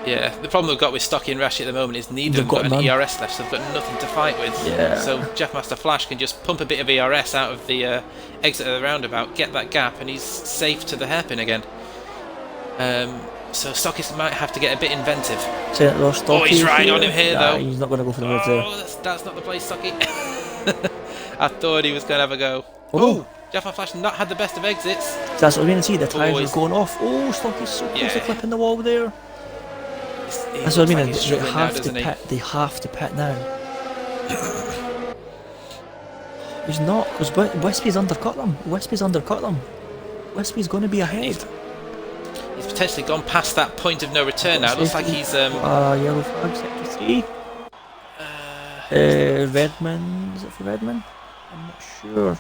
Yeah, the problem we've got with Stocky and Rashi at the moment is neither They've have got got an none. ERS left, so they've got nothing to fight with. Yeah. So Jeff Master Flash can just pump a bit of ERS out of the exit of the roundabout, get that gap, and he's safe to the hairpin again. So Stocky might have to get a bit inventive. Oh, he's riding on him here, though. He's not going to go for the move there. Oh, that's not the place, Stocky. I thought he was going to have a go. Oh. Jeff Master Flash not had the best of exits. That's what we're going to see. The tyres he's- are going off. Oh, Stocky's so close to Yeah. clipping the wall there. He That's what I looks mean. like he's They struggling now, have to doesn't he? pit. They have to pit now. He's not, because Wispy's undercut them. Wispy's Wispy's going to be ahead. He's potentially gone past that point of no return now. It looks like he's Yellow flag, sector 3. Redman. Is it for Redman? I'm not sure.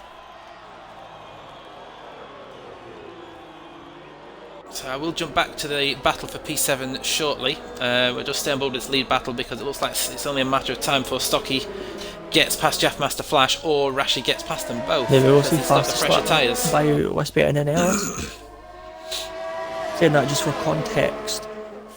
So I will jump back to the battle for P7 shortly. We'll just stay on board with this lead battle because it looks like it's only a matter of time before Stocky gets past Jeff Master Flash or Rashi gets past them both. There we go, because see he's got the fastest fresher lap tyres. by Wispy and then Ellis. Saying that just for context,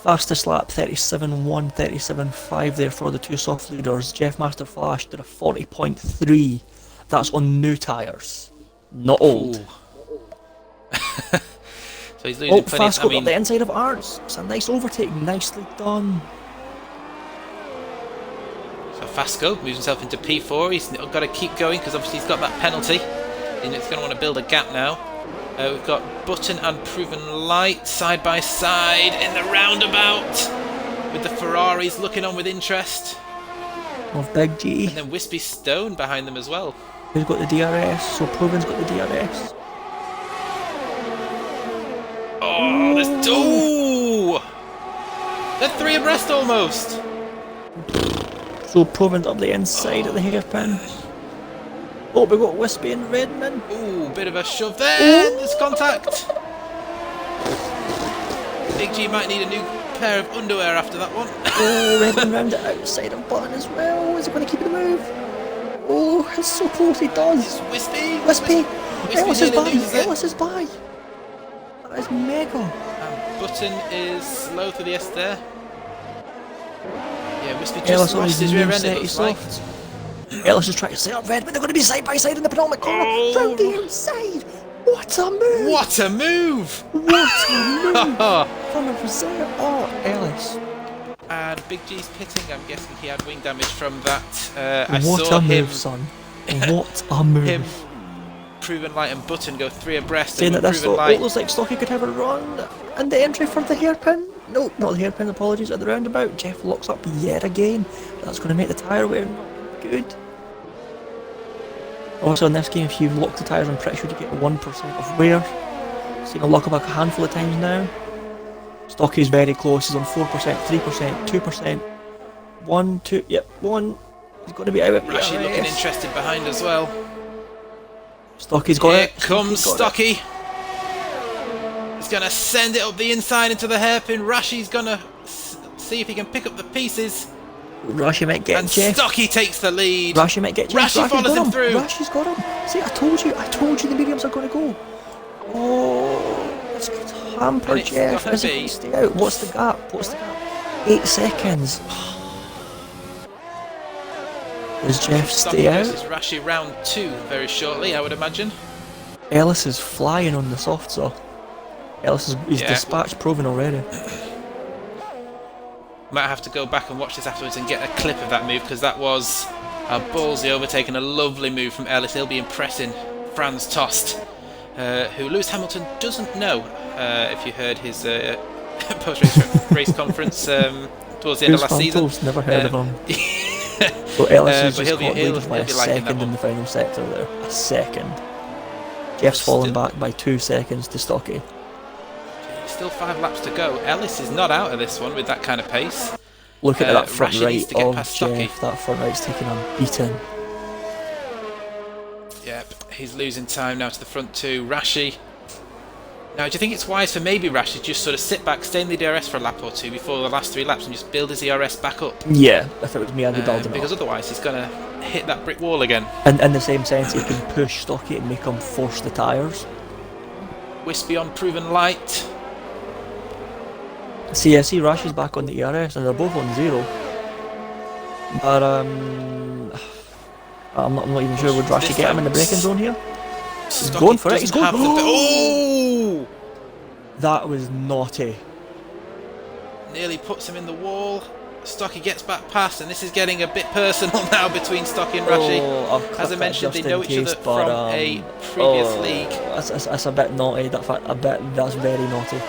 fastest lap 37.1, 37.5 there for the two soft leaders. Jeff Master Flash did a 40.3. That's on new tyres, not old. Ooh. So he's losing plenty fast of got up the inside of Arts. It's a nice overtake, nicely done. So Fasco moves himself into P4. He's got to keep going because obviously he's got that penalty. And it's going to want to build a gap now. We've got Button and Proven Light side by side in the roundabout with the Ferraris looking on with interest. Of Big G. And then Wispy Stone behind them as well. Who's got the DRS? So Proven's got the DRS. Oh, there's two! They're three abreast almost! So Proven's up the inside of the hairpin. Oh, we got Wispy and Redman. Ooh, bit of a shove there! There's contact! Big G might need a new pair of underwear after that one. Oh, Redman round it outside of Button as well. Is it going to keep the move? Oh, it's so close, he does. Wispy! Wispy! Ellis is by! loses it. Ellis is by! That is mega! And Button is slow through the S there. Yeah, Wispy Ellis just on lost his his rear new end, set, it he's looks like. soft. Ellis is trying to set up Redman, they're going to be side by side in the penultimate corner. Oh. Round the inside! What a move! What a move! What a move! From a reserve. Oh, Ellis. And Big G's pitting, I'm guessing he had wing damage from that. I What saw a him, move, son. What a move. him, Proven Light and Button go three abreast. Saying and that this Proven Light. looks like Stocky could have a run. And the entry for the hairpin. No, not the hairpin, apologies, at the roundabout. Jeff locks up yet again. That's going to make the tyre wear not good. Also in this game, if you lock the tyres, I'm pretty sure you get 1% of wear. Seen a lock up a handful of times now. Stocky's very close, he's on 4%, 3%, 2%. 1, 2, yep, 1. He's got to be out of Rashi looking interested behind as well. Stocky's got Here it. comes Stocky. He's going to send it up the inside into the hairpin. Rashi's going to see if he can pick up the pieces. Rashi might get And Jeff. Stocky takes the lead. Rashi might get Jeff. Rashi follows him through. Rashi's got him. See, I told you the mediums are going to go. Oh, it's going to hamper And it's Jeff. gotta Is he be- going to stay out? What's the gap? 8 seconds. Does Jeff Stocky stay out? versus Rashi round 2 very shortly, I would imagine. Ellis is flying on the soft saw. Ellis is Yeah. dispatched Proven already. Might have to go back and watch this afterwards and get a clip of that move because that was a ballsy overtake and a lovely move from Ellis. He'll be impressing Franz Tost, who Lewis Hamilton doesn't know. If you heard his post-race race conference towards the end of last season. Never heard of him. So Ellis is but just caught leading by a be liking that second in one. the final sector there. A second. Jeff's fallen back by 2 seconds to Stocky. Still 5 laps to go. Ellis is not out of this one with that kind of pace. Look at that front Rashi needs right to get of past Stocky. Jeff. That front right's taking a beating. Yep, he's losing time now to the front two. Rashi. Now, do you think it's wise for maybe Rashi to just sort of sit back, stay in the DRS for a lap or two before the last 3 laps and just build his ERS back up? Yeah, if it was me, I'd be building Because it up. otherwise he's going to hit that brick wall again. And in the same sense, he can push Stocky and make him force the tyres. Wispy on Proven Light. See, I see Rashi's back on the ERS and they're both on 0. But I'm not even sure would Rashi get him in the braking zone here. He's going for it, he's going- Oh! That was naughty. Nearly puts him in the wall. Stocky gets back past, and this is getting a bit personal now between Stocky and Rashi. Oh, I've As I clipped that mentioned, they just know in each other case, but, from a previous league. That's a bit naughty. That's very naughty.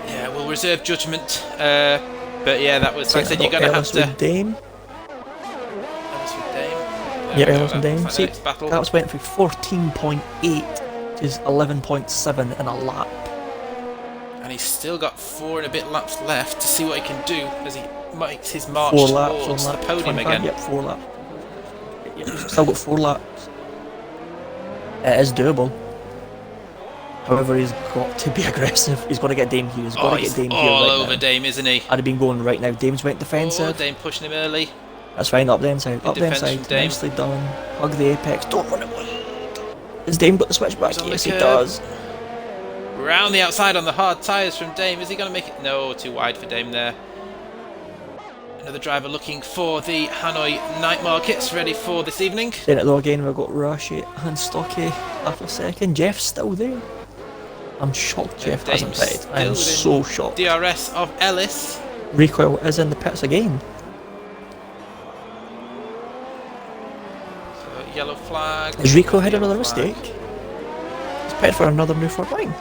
Yeah, we'll reserve judgment. But yeah, that was, like I said, you're going to have Ellis to... with Dame. Ellis with Dame. Yeah, Ellis and Dame. That's See, the next battle. that was went from 14.8 to 11.7 in a lap. And he's still got 4 and a bit laps left to see what he can do as he makes his march 4 laps on towards the lap podium 25. again. Yep, 4 laps. Yep, he's still got 4 laps. It is doable. However, he's got to be aggressive. He's got to get Dame here. He's got to get Dame here all right over now. Dame, isn't he? I'd have been going right now. Dame's went Oh, defensive. Dame pushing him early. That's fine. Up the inside. Good Up the defence inside. from Dame. Nicely done. Hug the apex. Don't run away. Has Dame got the switch back? He's on the Yes, he curb. does. Round the outside on the hard tyres from Dame. Is he going to make it? No, too wide for Dame there. Another driver looking for the Hanoi night markets ready for this evening. Then it though again, we've got Rashi and Stocky half a second. Jeff's still there. I'm shocked Jeff hasn't pitted. I am so shocked. DRS of Ellis. Recoil is in the pits again. So yellow flag. Has Recoil had another mistake? He's pitted for another new front line.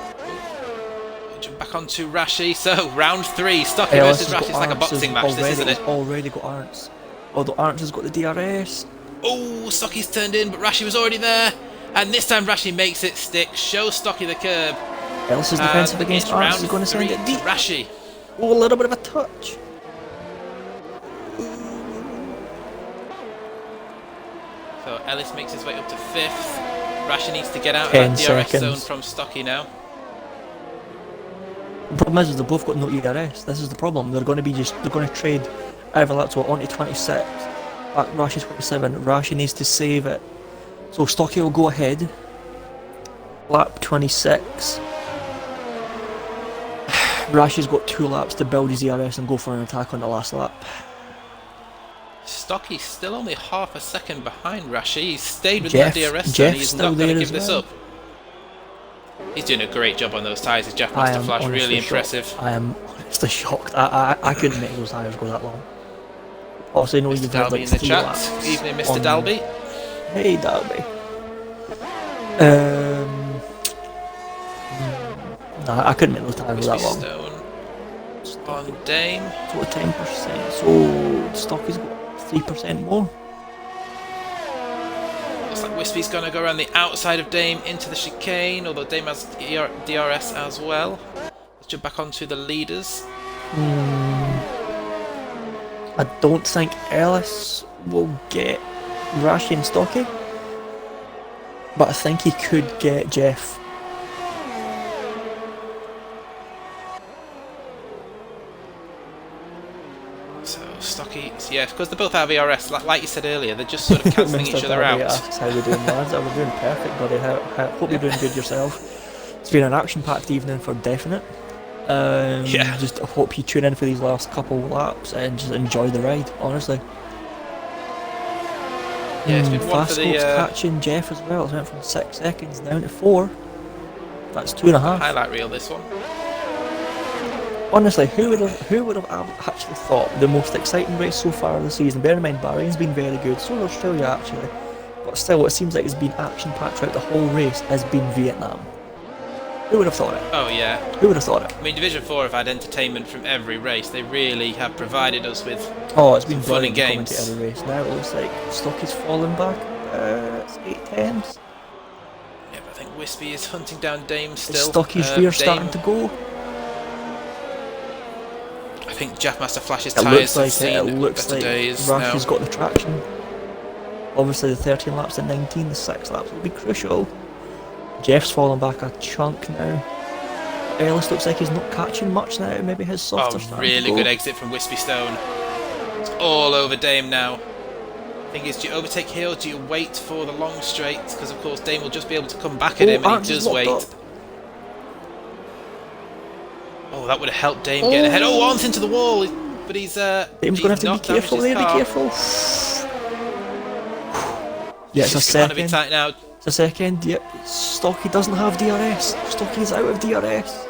Jump back onto Rashi. So round 3, Stocky versus Rashi. It's like a boxing match, this isn't it? Already got Arntz. Although Arntz has got the DRS. Oh, Stocky's turned in, but Rashi was already there. And this time Rashi makes it stick. Shows Stocky the curb. Ellis is defensive against Arntz. He's going to send it deep. Rashi. Oh, a little bit of a touch. So Ellis makes his way up to 5th. Rashi needs to get out of that DRS zone from Stocky now. The problem is they both got no ERS. This is the problem. They're going to trade Everlatto onto 26. At Rashi 27. Rashi needs to save it. So Stocky will go ahead. Lap 26. Rashi's got 2 laps to build his ERS and go for an attack on the last lap. Stocky's still only half a second behind Rashi. He's stayed with that DRS zone. He's not going to give this up. He's doing a great job on those tyres. His Jeff Master Flash, really impressive. I am honestly shocked. I couldn't make those tyres go that long. Also, know you've had like 3 laps. Evening, Mr. Dalby. Hey, Dalby. Nah, I couldn't make those tyres go that long. Stone on Dame. So 10%. So Stocky's got 3% more. Looks like Wispy's going to go around the outside of Dame into the chicane, although Dame has DRS as well. Let's jump back onto the leaders. I don't think Ellis will get Rashi and Stocky, but I think he could get Jeff. So Stocky, yeah, because they both have ERS, like you said earlier, they're just sort of cancelling each other out. Asks how we're doing, lads. We're doing perfect, buddy. Hope you're doing good yourself. It's been an action-packed evening for definite. Yeah. Just hope you tune in for these last couple of laps and just enjoy the ride, honestly. Yeah, it's been one for the catching Jeff as well. It went from 6 seconds down to 4. That's 2.5. Highlight reel, this one. Honestly, who would have actually thought the most exciting race so far of the season? Bear in mind, Bahrain's been very good, so has Australia actually. But still, it seems like it's been action-packed throughout the whole race has been Vietnam. Who would have thought it? Oh yeah. Who would have thought it? I mean, Division 4 have had entertainment from every race. They really have provided us with it's been fun and games. Every race. Now it looks like Stocky's fallen back. It's 8/10s. Yeah, but I think Wispy is hunting down Dame still. Stocky's rear starting to go. I think Jeff Master Flash's tyres have seen better days now. Rashi's got the traction. Obviously the 13 laps and 19, the 6 laps will be crucial. Jeff's fallen back a chunk now. Ellis looks like he's not catching much now, maybe his softer starting really to go. Good exit from Wispy Stone. It's all over Dame now. Thing is, do you overtake here or do you wait for the long straight? Because of course Dame will just be able to come back at him, and he does wait. Up. Oh, that would have helped Dame get ahead. Oh, Arntz into the wall, but he's Dame's going to have to be careful there, be careful. Yeah, it's a second. It's going to be tight now. It's a second, yep. Stocky doesn't have DRS. Stocky's out of DRS.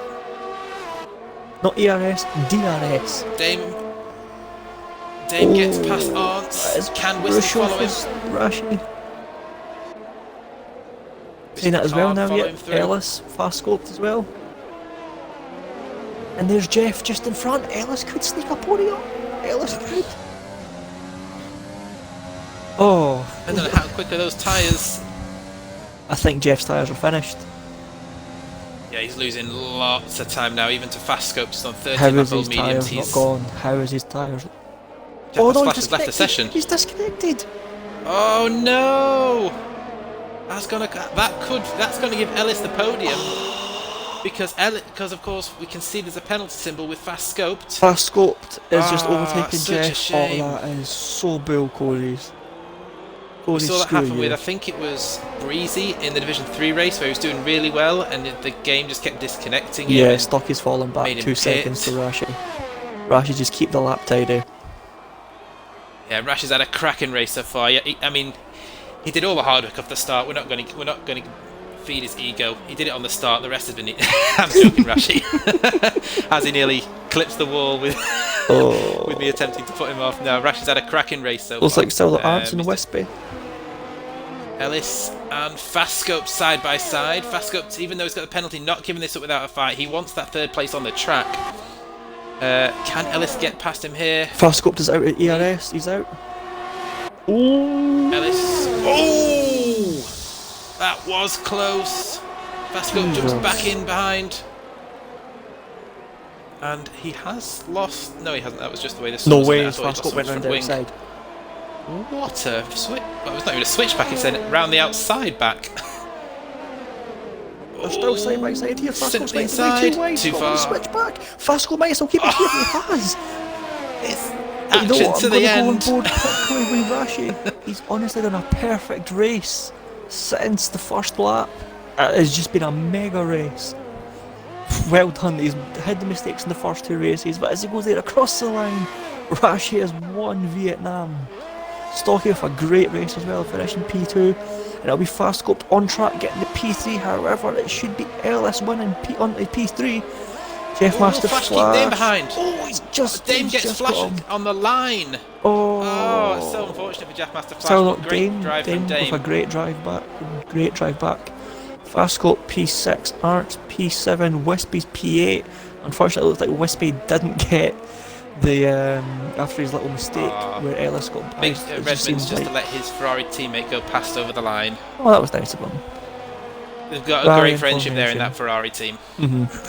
Not ERS, DRS. Dame gets past Arntz. Can Wispy follow him? Rashi. Saying that as well now, yep. Ellis, fast scoped as well. And there's Jeff just in front. Ellis could sneak a podium. Ellis could. Oh. I don't know how quickly those tyres. I think Jeff's tyres are finished. Yeah, he's losing lots of time now, even to fast scopes on 13 How is level his mediums. Tyres not gone? How is his tyres? Oh no, he's left the session. He's disconnected. Oh no! That's gonna give Ellis the podium. Because of course we can see there's a penalty symbol with fast scoped. Fast scoped is just overtaking such Jeff. A shame. Oh, that is so bull, Cody's. We saw that happen with, I think it was Breezy in the Division 3 race where he was doing really well and the game just kept disconnecting him. Yeah, Stocky's fallen back 2 seconds to Rashi. Rashi just keep the lap tidy. Yeah, Rash has had a cracking race so far. Yeah, I mean, he did all the hard work off the start. We're not going to feed his ego. He did it on the start. The rest has been. I'm joking, Rashy. As he nearly clips the wall with with me attempting to put him off. No, Rash has had a cracking race so Looks far. like still the Arts and Wispy. Ellis and Fastscope side by side. Fastscope, even though he's got the penalty, not giving this up without a fight. He wants that third place on the track. Can Ellis get past him here? Fastscope is out at ERS. He's out. Ooh. Ellis. Oh! That was close. Fastscope jumps back in behind. And he has lost... No, he hasn't. That was just the way this... No way, Fastscope went round the outside. What a switch... Well, it was not even a switchback, it said round the outside back. They're still side by side here. Fastscope's Simply inside, too far. Switch back. Fastscope might as well keep it here. He has. It's action to the end. Go on board quickly with Rashi. He's honestly done a perfect race since the first lap. It's just been a mega race. Well done. He's had the mistakes in the first two races, but as he goes there across the line, Rashi has won Vietnam. Stocky with a great race as well, finishing P2. And it'll be Fastscope on track getting the P3. However, it should be Ellis winning onto P3. Jeff Master Flash Flash. keep Dame behind. Oh, he's just Dame gets Flash on the line. Oh, it's so unfortunate for Jeff Master Flash. So look, great drive from Dame. With a great drive back. Fastscope P6, Arts P7, Wispy's P8. Unfortunately, it looks like Wispy didn't get the after his little mistake where Ellis got past. Big Redmond's just to let his Ferrari teammate go past over the line. Oh, that was nice of him. They've got a great friendship there in that Ferrari team.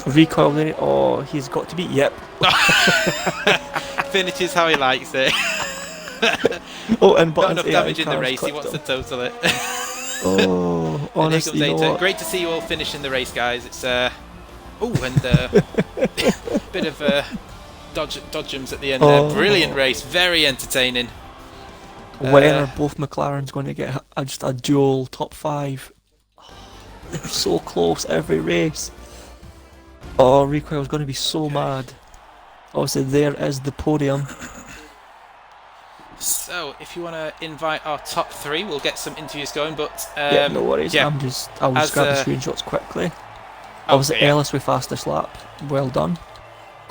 Recoil there. Oh, he's got to be. Yep. Finishes how he likes it. And not enough damage in the race. He wants to total it. Oh, honestly, you know what? Great to see you all finishing the race, guys. It's bit of dodgems at the end there. Brilliant race, very entertaining. When are both McLarens going to get just a dual top 5? They're so close every race. Oh, Recoil's going to be so mad. Obviously, there is the podium. So, if you want to invite our top 3, we'll get some interviews going. But yeah, no worries. Yeah. I'll just grab the screenshots quickly. Obviously, Ellis with fastest lap. Well done.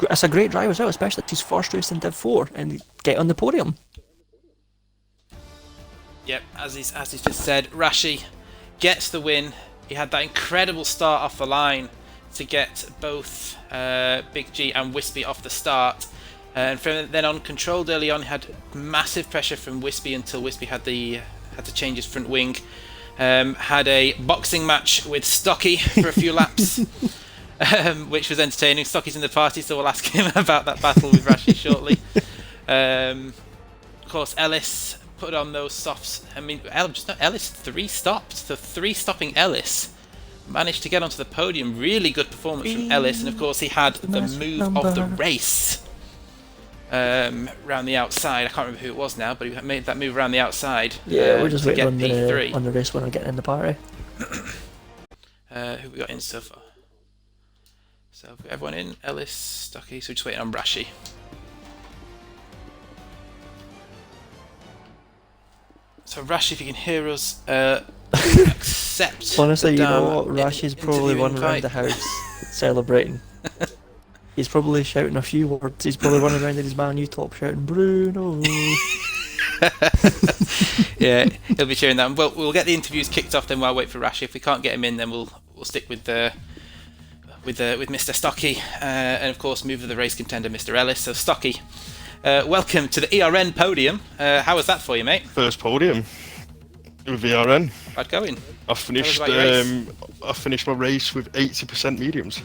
It's a great drive as well, especially his first race in Div 4 and get on the podium. Yep, as he's just said, Rashi gets the win. He had that incredible start off the line to get both Big G and Wispy off the start. And from then on, controlled early on, had massive pressure from Wispy until Wispy had to change his front wing. Had a boxing match with Stocky for a few laps, which was entertaining. Stocky's in the party, so we'll ask him about that battle with Rashi shortly. Of course, Ellis put on those softs. I mean, Ellis 3 stopped. So 3 stopping Ellis managed to get onto the podium. Really good performance from Ellis, and of course he had the move of the race. Round the outside. I can't remember who it was now, but he made that move around the outside. Yeah, we're just waiting on the race winner getting in the party. Who we got in so far? So we've got everyone in. Ellis, Stocky. So we're just waiting on Rashi. So Rashi, if you can hear us, accept. Honestly, you know what? Rashi's probably running around the house celebrating. He's probably shouting a few words. He's probably running around in his Man U top shouting Bruno. Yeah, he'll be cheering that. Well, we'll get the interviews kicked off then while I wait for Rashi. If we can't get him in, then we'll stick with Mr. Stocky, and of course move to the race contender, Mr. Ellis. So Stocky, welcome to the ERN podium. How was that for you, mate? First podium with ERN. How'd going? I finished my race with 80% mediums.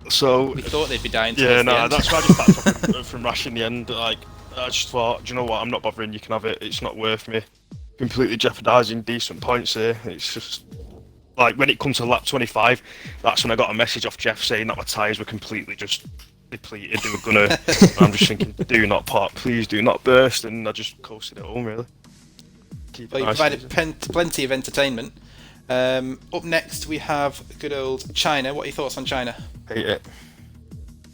So we thought they'd be dying. Yeah, no, that's why I just backed off from Rash in the end. Like, I just thought, do you know what? I'm not bothering. You can have it. It's not worth me completely jeopardising decent points here. It's just like when it comes to lap 25, that's when I got a message off Jeff saying that my tyres were completely just depleted. They were gonna. I'm just thinking, do not pop, please do not burst, and I just coasted it home really. Well, you provided plenty of entertainment. Up next we have good old China. What are your thoughts on China? Hate it.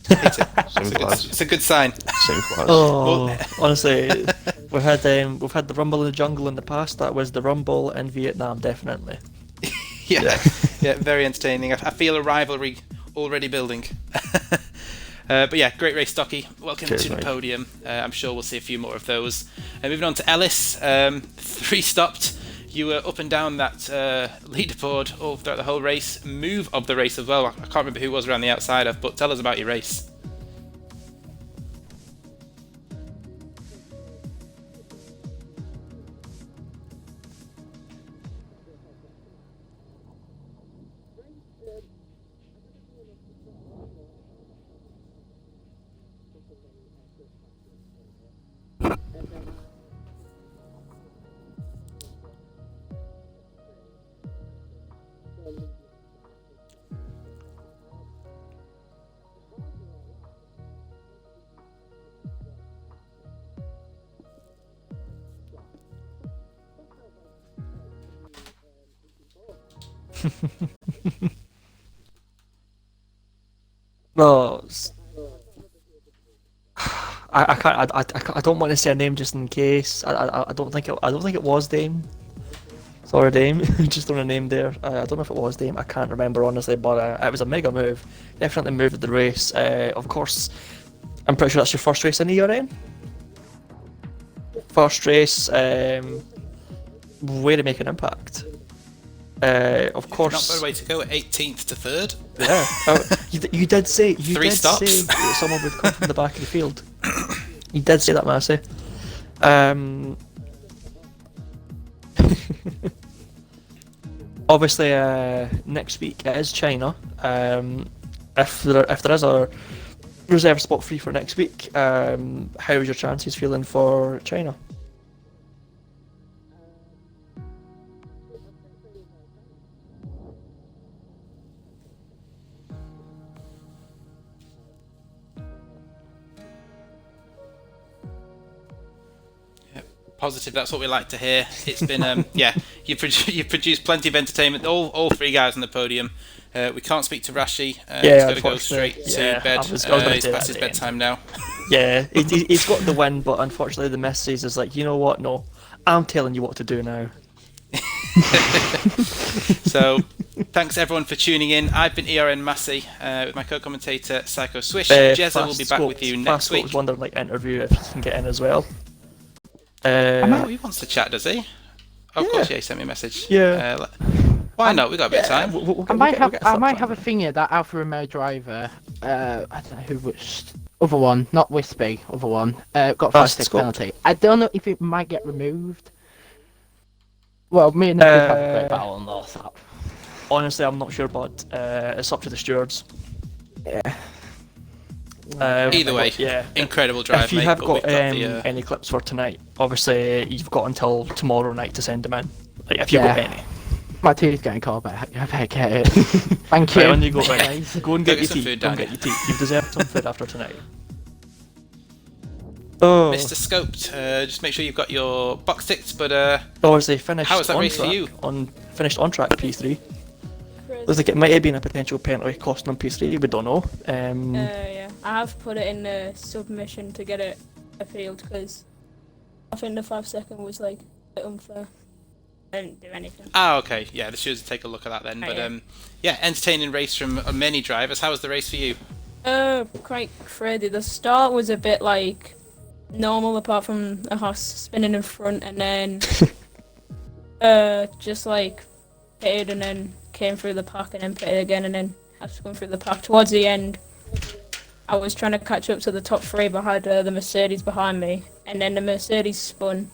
Hate it. Simple as. It's a good sign. Simple as. Oh, honestly, we've had the Rumble in the Jungle in the past. That was the Rumble in Vietnam, definitely. Yeah, very entertaining. I feel a rivalry already building. But yeah, great race, Stocky. Welcome Cheers, to the mate. podium. I'm sure we'll see a few more of those. Moving on to Ellis, 3 stopped. You were up and down that leaderboard all throughout the whole race. Move of the race as well. I can't remember who was around the outside of, but tell us about your race. No, I can't. I don't want to say a name just in case. I don't think it was Dame. Sorry, Dame. Just on a name there. I don't know if it was Dame. I can't remember honestly, but it was a mega move. Definitely moved the race. Of course, I'm pretty sure that's your first race in ERN. First race. Way to make an impact. Of course. Not bad way to go. 18th to 3rd. Yeah. You did say you 3 did stops. say that someone would come from the back of the field. You did say that, Massey. Obviously, next week it is China. If there is a reserve spot free for next week, how's your chances feeling for China? Positive, that's what we like to hear. It's been, you've produced plenty of entertainment. All 3 guys on the podium. We can't speak to Rashi. He's got to go straight to bed. I was gonna He's say past that his at the bedtime now. Yeah, he's got the win, but unfortunately the missus is like, you know what? No, I'm telling you what to do now. So, thanks everyone for tuning in. I've been ERN Massey with my co-commentator Psycho Swish. Jezza will be back with you next week. Was wondering, like, interview if he can get in as well. Oh, he wants to chat, does he? Oh, of course, yeah, he sent me a message. Yeah. Why not? We've got a bit of time. I might have a thing here that Alfa Romeo driver. I don't know who which other one, not Wispy, other one. Got Fast 5-6 scope. penalty. I don't know if it might get removed. Well, me and Nick have a great battle on that. Honestly, I'm not sure, but it's up to the stewards. Yeah. Either way, yeah. incredible drive, If you mate. have but got we've the, any clips for tonight, obviously you've got until tomorrow night to send them in. Like, if you've got any. My tea's getting cold, but I better get it. Thank you. Right, on you go, right. Go and Go get get your some tea. food, Go and Danny. get your tea. You've deserved some food after tonight. Oh. Mr. Scoped, just make sure you've got your box ticked, but Obviously finished How was that on race for track, you? Finished on track P3. Looks like it might have been a potential penalty costing on P3, we don't know. Yeah, I have put it in the submission to get it appealed because I think the 5-second was like a bit unfair. I didn't do anything. okay, yeah, the stewards will take a look at that then. But yeah, entertaining race from many drivers. How was the race for you? Quite crazy. The start was a bit like normal apart from a horse spinning in front and then just like pitted and then came through the pack and then pitted again and then had to come through the pack. Towards the end, I was trying to catch up to the top 3 but I had the Mercedes behind me and then the Mercedes spun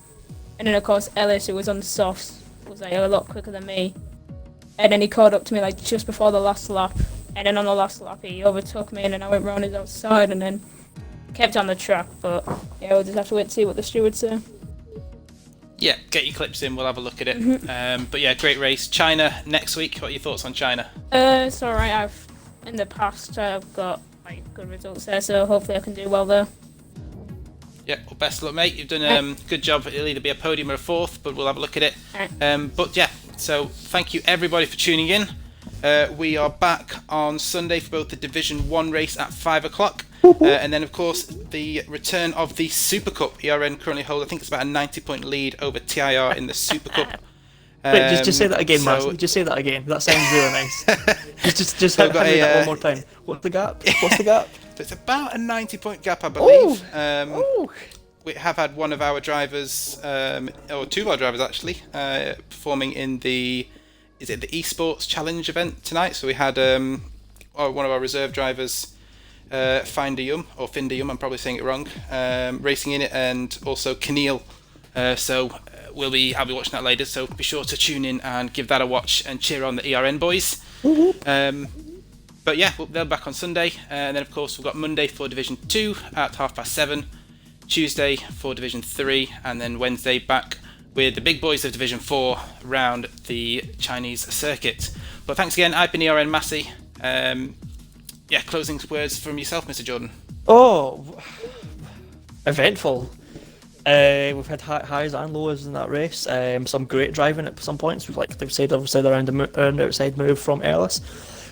and then of course Ellis, who was on the softs, was like a lot quicker than me and then he caught up to me like just before the last lap and then on the last lap he overtook me and then I went round his outside and then kept on the track, but yeah, we'll just have to wait to see what the stewards say. Yeah, get your clips in, we'll have a look at it. But yeah, great race. China next week. What are your thoughts on China? It's alright. In the past I've got like good results there, so hopefully I can do well there. Yeah, well, best of luck, mate. You've done a good job. It'll either be a podium or a 4th, but we'll have a look at it. Alright. But yeah, so thank you everybody for tuning in. We are back on Sunday for both the Division 1 race at 5 o'clock, and then of course the return of the Super Cup. ERN currently hold, I think it's about a 90-point lead over TIR in the Super Cup. Wait, just say that again, so- Mark. Just say that again. That sounds really nice. just So hit I've got me that a, one more time. What's the gap? What's the gap? So it's about a 90-point gap, I believe. Ooh. We have had one of our drivers, or two of our drivers actually, performing in the esports challenge event tonight. So we had one of our reserve drivers, Finder Yum, or Finder Yum, I'm probably saying it wrong, racing in it, and also Keneal. I'll be watching that later. So be sure to tune in and give that a watch and cheer on the ERN boys. But yeah, they'll be back on Sunday, and then of course we've got Monday for Division 2 at 7:30, Tuesday for Division 3, and then Wednesday back with the big boys of Division 4 round the Chinese circuit. But thanks again, I've been ERN Massey. Closing words from yourself, Mr. Jordan. Oh, eventful. We've had highs and lows in that race. Some great driving at some points. Like they've said, around the outside move from Ellis.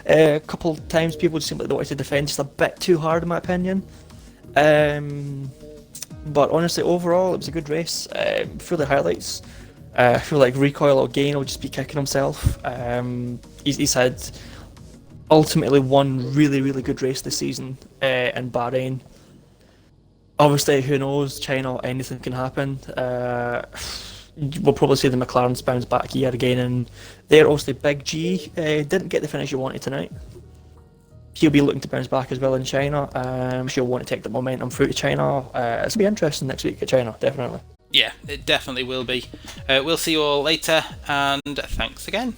A couple of times people just seemed like they wanted to defend just a bit too hard, in my opinion. But honestly, overall, it was a good race. For the highlights, I feel like Recoil or Gain will just be kicking himself. He's had ultimately one really, really good race this season in Bahrain. Obviously, who knows? China, anything can happen. We'll probably see the McLarens bounce back yet again, and there, obviously, Big G didn't get the finish he wanted tonight. He'll be looking to bounce back as well in China. She'll want to take the momentum through to China. It's going to be interesting next week at China, definitely. Yeah, it definitely will be. We'll see you all later, and thanks again.